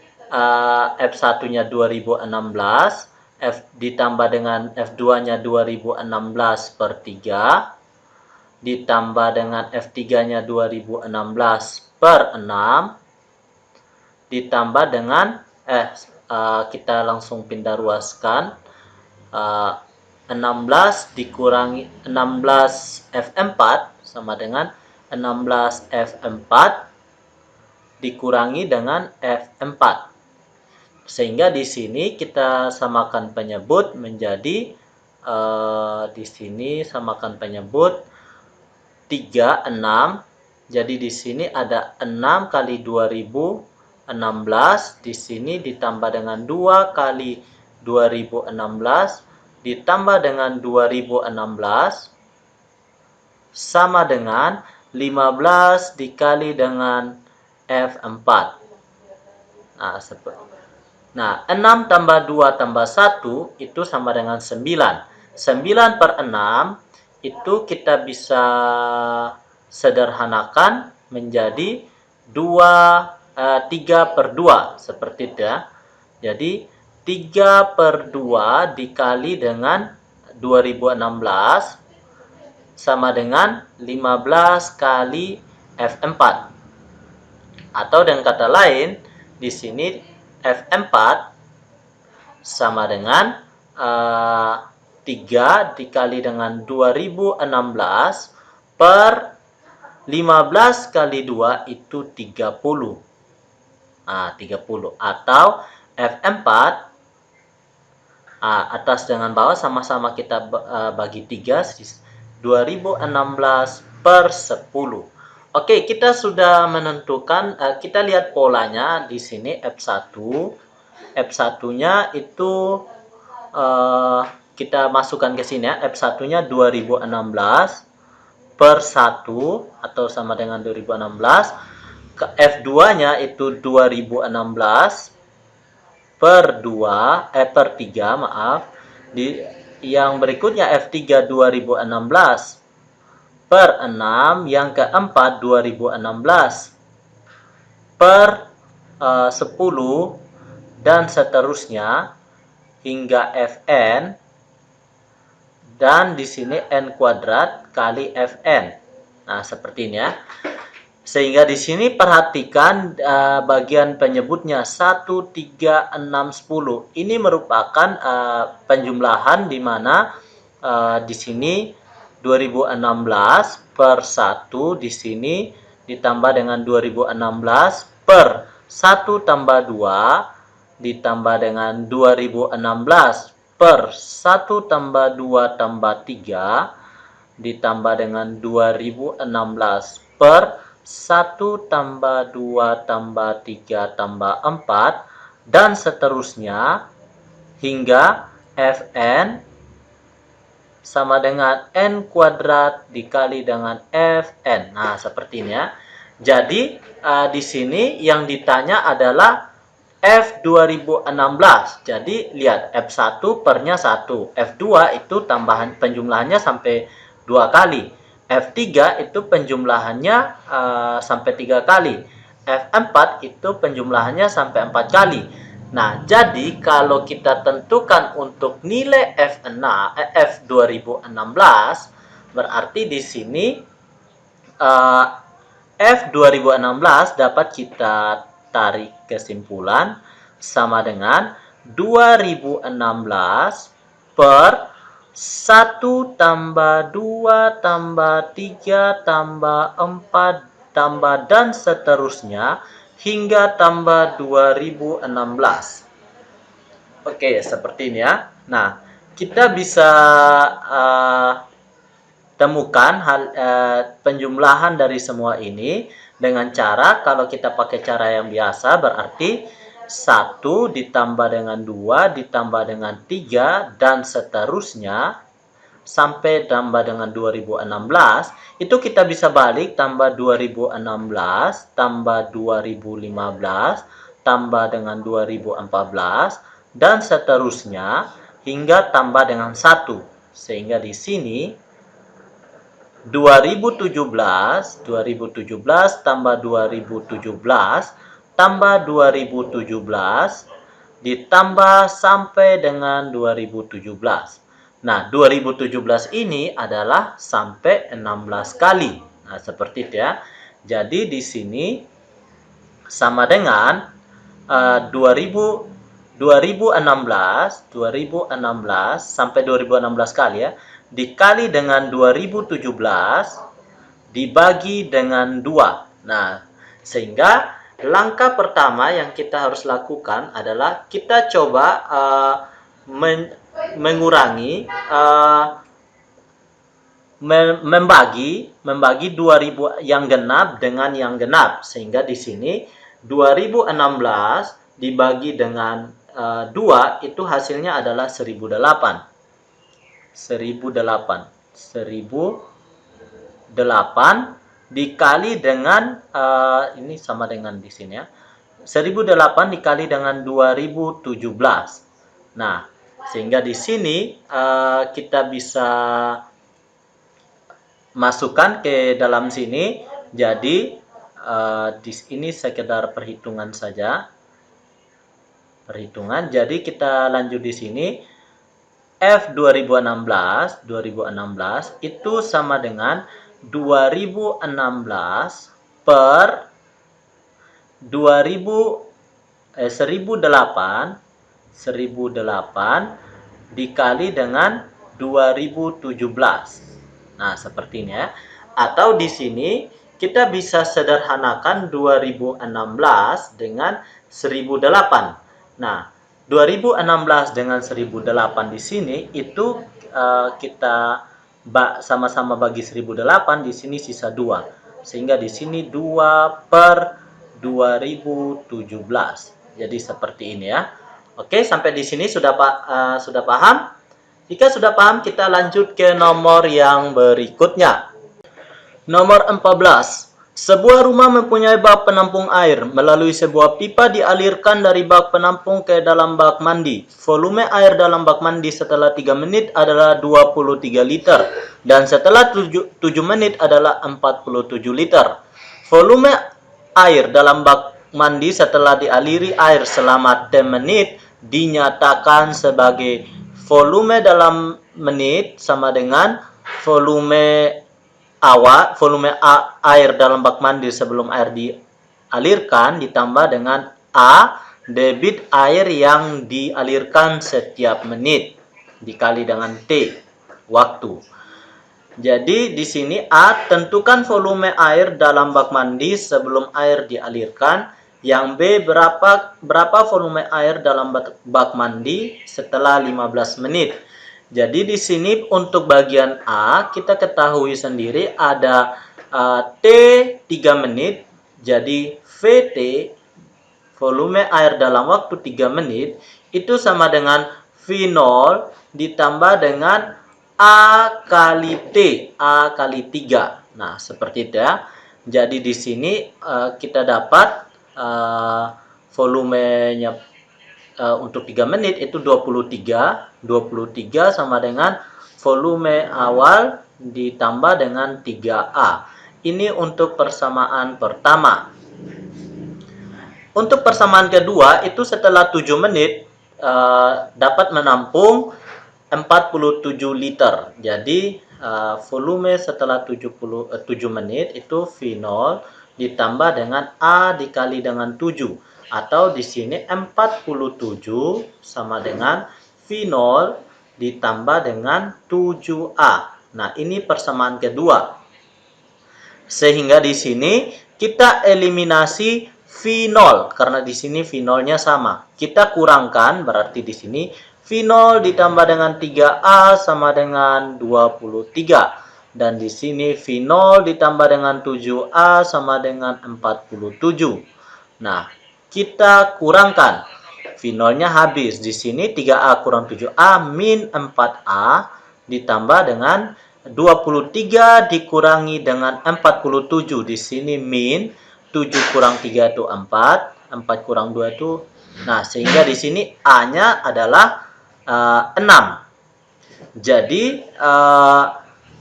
F1-nya 2016, ditambah dengan F2-nya 2016 per 3, ditambah dengan F3-nya 2016 per 6, ditambah dengan kita langsung pindah ruaskan 16 dikurangi 16 F4 sama dengan 16 F4 dikurangi dengan F4. Sehingga di sini kita samakan penyebut menjadi di sini samakan penyebut 3 6. Jadi di sini ada 6 kali 2016, di sini ditambah dengan 2 kali 2016 ditambah dengan 2016 sama dengan 15 dikali dengan F4. Nah, 6 tambah 2 tambah 1 itu sama dengan 9. 9 per 6 itu kita bisa sederhanakan menjadi 3 per 2. Seperti itu ya. Jadi 3 per 2 dikali dengan 2016 sama dengan 15 kali F4. Atau dengan kata lain, di sini F4 sama dengan 3 dikali dengan 2016 per 15 kali 2 itu 30. 30. Atau F4 atas dengan bawah sama-sama kita bagi 3, 2016 per 10. Oke, kita sudah menentukan, kita lihat polanya di sini F1. F1-nya itu kita masukkan ke sini ya. F1-nya 2016 per 1 atau sama dengan 2016 F2-nya itu 2016 per 3, maaf. Yang berikutnya F3 2016 per 6, yang keempat 2016 per 10, dan seterusnya hingga Fn, dan di sini n kuadrat kali Fn. Nah, seperti ini ya. Sehingga di sini perhatikan bagian penyebutnya 1, 3, 6, 10. Ini merupakan penjumlahan di mana di sini 2016 per 1 di sini ditambah dengan 2016 per 1 tambah 2 ditambah dengan 2016 per 1 tambah 2 tambah 3 ditambah dengan 2016 per 1 tambah 2 tambah 3 tambah 4 dan seterusnya hingga Fn sama dengan n kuadrat dikali dengan Fn. Nah, seperti ini ya. Jadi di sini yang ditanya adalah F 2016. Jadi lihat F1 pernya 1, F2 itu tambahan penjumlahannya sampai 2 kali. F3 itu penjumlahannya sampai 3 kali. F4 itu penjumlahannya sampai 4 kali. Nah, jadi kalau kita tentukan untuk nilai F 2016, berarti di sini F 2016 dapat kita tarik kesimpulan sama dengan 2016 per 1 tambah 2 tambah 3 tambah 4 tambah dan seterusnya hingga tambah 2016. Oke, seperti ini ya. Nah, kita bisa temukan penjumlahan dari semua ini dengan cara, kalau kita pakai cara yang biasa berarti 1 ditambah dengan 2 ditambah dengan 3 dan seterusnya sampai tambah dengan 2016, itu kita bisa balik tambah 2016 tambah 2015 tambah dengan 2014 dan seterusnya hingga tambah dengan 1. Sehingga di sini 2017 tambah 2017 tambah 2017 ditambah sampai dengan 2017. Nah, 2017 ini adalah sampai 16 kali. Nah, seperti itu ya. Jadi di sini sama dengan 2016 sampai 2016 kali ya, dikali dengan 2017 dibagi dengan 2. Nah, sehingga langkah pertama yang kita harus lakukan adalah kita coba mengurangi membagi 2000 yang genap dengan yang genap, sehingga di sini 2016 dibagi dengan 2 itu hasilnya adalah 1008 dikali dengan ini sama dengan di sini ya, 1008 dikali dengan 2017. Nah, sehingga di sini kita bisa masukkan ke dalam sini. Jadi di sini sekedar perhitungan saja. Jadi kita lanjut di sini. F 2016 itu sama dengan 2016 per 1008 dikali dengan 2017. Nah, seperti ini ya. Atau di sini kita bisa sederhanakan 2016 dengan 1008. Nah, 2016 dengan 1008 di sini itu kita sama-sama bagi 1008, di sini sisa 2. Sehingga di sini 2 per 2017. Jadi seperti ini ya. Oke, sampai di sini sudah paham? Jika sudah paham, kita lanjut ke nomor yang berikutnya. Nomor 14. Sebuah rumah mempunyai bak penampung air. Melalui sebuah pipa dialirkan dari bak penampung ke dalam bak mandi. Volume air dalam bak mandi setelah 3 menit adalah 23 liter. Dan setelah 7 menit adalah 47 liter. Volume air dalam bak mandi setelah dialiri air selama 10 menit dinyatakan sebagai volume dalam menit sama dengan volume air dalam bak mandi sebelum air dialirkan ditambah dengan A, debit air yang dialirkan setiap menit, dikali dengan T, waktu. Jadi di sini A, tentukan volume air dalam bak mandi sebelum air dialirkan. Yang B, berapa volume air dalam bak mandi setelah 15 menit. Jadi di sini untuk bagian A kita ketahui sendiri ada T 3 menit. Jadi VT, volume air dalam waktu 3 menit, itu sama dengan V0 ditambah dengan A kali T, A kali 3. Nah, seperti itu ya. Jadi di sini kita dapat volumenya untuk 3 menit itu 23 sama dengan volume awal ditambah dengan 3A. Ini untuk persamaan pertama. Untuk persamaan kedua itu setelah 7 menit dapat menampung 47 liter. Jadi volume setelah 7 menit itu V0 ditambah dengan A dikali dengan 7. Atau di sini 47 sama dengan V0 ditambah dengan 7A. Nah, ini persamaan kedua. Sehingga di sini kita eliminasi V0 karena di sini V0-nya sama. Kita kurangkan berarti di sini V0 ditambah dengan 3A sama dengan 23. Dan di sini V0 ditambah dengan 7A sama dengan 47. Nah, kita kurangkan. V0-nya habis. Di sini 3A kurang 7A min 4A ditambah dengan 23 dikurangi dengan 47. Di sini min 7 kurang 3 itu 4. 4 kurang 2 itu. Nah, sehingga di sini A-nya adalah 6. Jadi,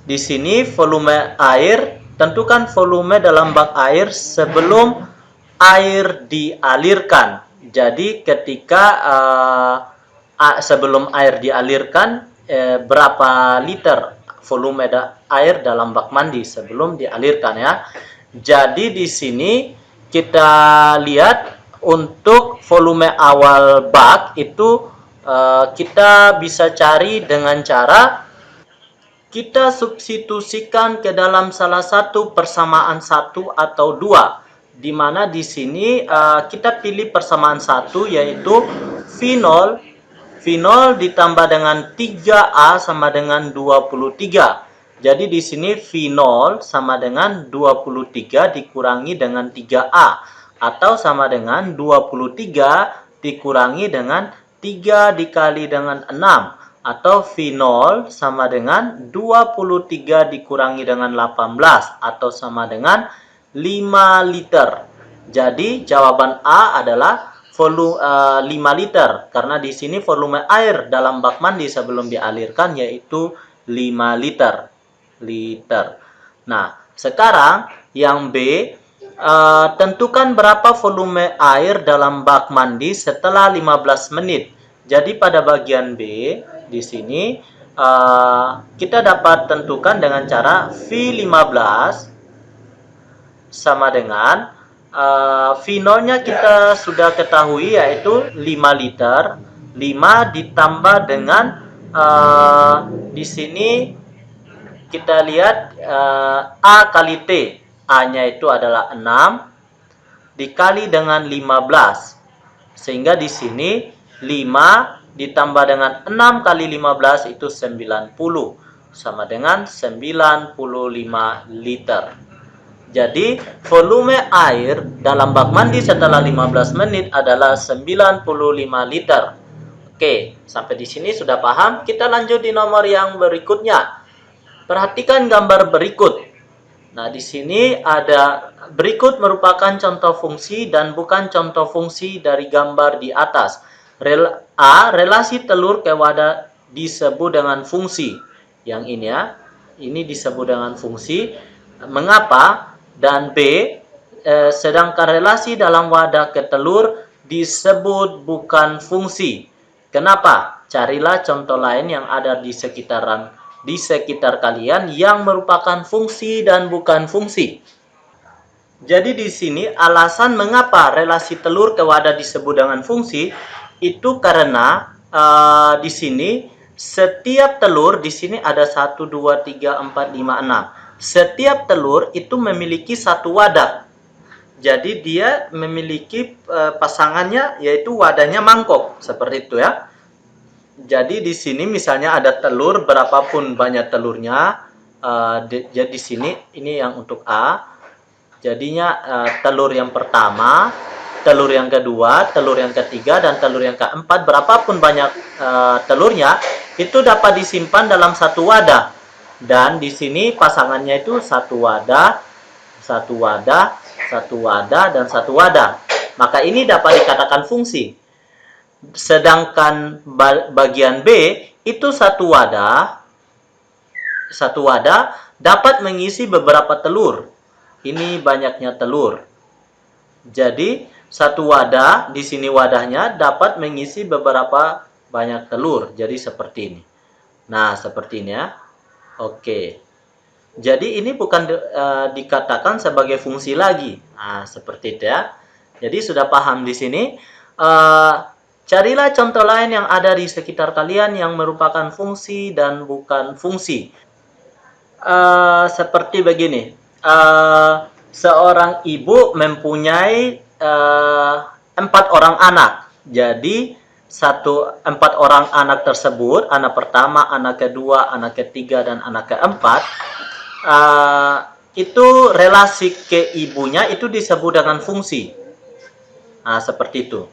di sini volume air, tentukan volume dalam bak air sebelum air dialirkan. Jadi ketika sebelum air dialirkan berapa liter volume air dalam bak mandi sebelum dialirkan ya. Jadi di sini kita lihat untuk volume awal bak itu kita bisa cari dengan cara kita substitusikan ke dalam salah satu persamaan 1 atau 2. Di mana di sini kita pilih persamaan 1 yaitu V0 ditambah dengan 3A sama dengan 23. Jadi di sini V0 sama dengan 23 dikurangi dengan 3A atau sama dengan 23 dikurangi dengan 3 dikali dengan 6 atau V0 sama dengan 23 dikurangi dengan 18 atau sama dengan 5 liter. Jadi jawaban A adalah volume 5 liter karena di sini volume air dalam bak mandi sebelum dialirkan yaitu 5 liter. Nah, sekarang yang B, tentukan berapa volume air dalam bak mandi setelah 15 menit. Jadi pada bagian B di sini kita dapat tentukan dengan cara V15 sama dengan V0-nya kita sudah ketahui yaitu 5 liter. 5 ditambah dengan di sini kita lihat A kali T. A-nya itu adalah 6 dikali dengan 15. Sehingga di sini 5 ditambah dengan 6 kali 15 itu 90 sama dengan 95 liter. Jadi volume air dalam bak mandi setelah 15 menit adalah 95 liter. Oke, sampai di sini sudah paham? Kita lanjut di nomor yang berikutnya. Perhatikan gambar berikut. Nah, di sini ada berikut merupakan contoh fungsi dan bukan contoh fungsi dari gambar di atas. A. Relasi telur ke wadah disebut dengan fungsi. Yang ini ya, ini disebut dengan fungsi. Mengapa? Dan B. Sedangkan relasi dalam wadah ke telur disebut bukan fungsi. Kenapa? Carilah contoh lain yang ada di sekitar kalian yang merupakan fungsi dan bukan fungsi. Jadi di sini alasan mengapa relasi telur ke wadah disebut dengan fungsi itu karena di sini setiap telur di sini ada 1 2 3 4 5 6. Setiap telur itu memiliki satu wadah. Jadi dia memiliki pasangannya yaitu wadahnya mangkok seperti itu ya. Jadi di sini misalnya ada telur berapapun banyak telurnya. Jadi di sini ini yang untuk A. Jadinya telur yang pertama, telur yang kedua, telur yang ketiga, dan telur yang keempat, berapapun banyak telurnya, itu dapat disimpan dalam satu wadah. Dan di sini pasangannya itu satu wadah, satu wadah, satu wadah, dan satu wadah. Maka ini dapat dikatakan fungsi. Sedangkan bagian B itu satu wadah dapat mengisi beberapa telur. Ini banyaknya telur. Jadi satu wadah, di sini wadahnya dapat mengisi beberapa banyak telur. Jadi seperti ini. Nah, seperti ini ya. Oke. Jadi ini bukan dikatakan sebagai fungsi lagi. Nah, seperti itu ya. Jadi sudah paham di sini. Carilah contoh lain yang ada di sekitar kalian yang merupakan fungsi dan bukan fungsi. Seperti begini. Seorang ibu mempunyai 4 orang anak. Jadi 4 orang anak tersebut, anak pertama, anak kedua, anak ketiga, dan anak keempat, itu relasi ke ibunya itu disebut dengan fungsi. Nah, seperti itu.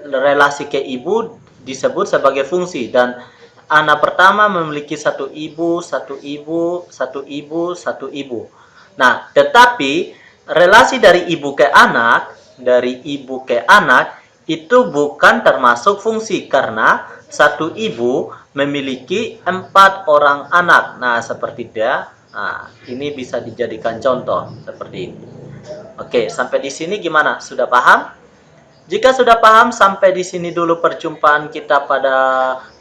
Relasi ke ibu disebut sebagai fungsi, dan anak pertama memiliki satu ibu, satu ibu, satu ibu, satu ibu. Nah, tetapi relasi dari ibu ke anak, itu bukan termasuk fungsi karena satu ibu memiliki 4 orang anak. Nah, seperti itu ya. Nah, ini bisa dijadikan contoh seperti ini. Oke, sampai di sini gimana? Sudah paham? Jika sudah paham, sampai di sini dulu perjumpaan kita pada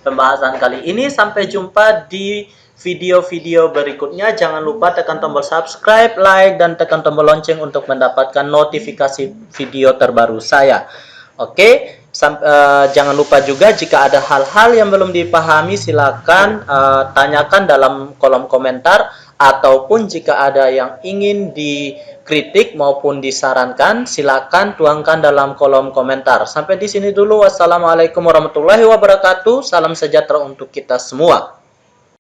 pembahasan kali ini. Sampai jumpa di video-video berikutnya. Jangan lupa tekan tombol subscribe, like, dan tekan tombol lonceng untuk mendapatkan notifikasi video terbaru saya. Oke, jangan lupa juga jika ada hal-hal yang belum dipahami, silakan tanyakan dalam kolom komentar. Ataupun jika ada yang ingin dikritik maupun disarankan, silakan tuangkan dalam kolom komentar. Sampai di sini dulu. Wassalamualaikum warahmatullahi wabarakatuh. Salam sejahtera untuk kita semua.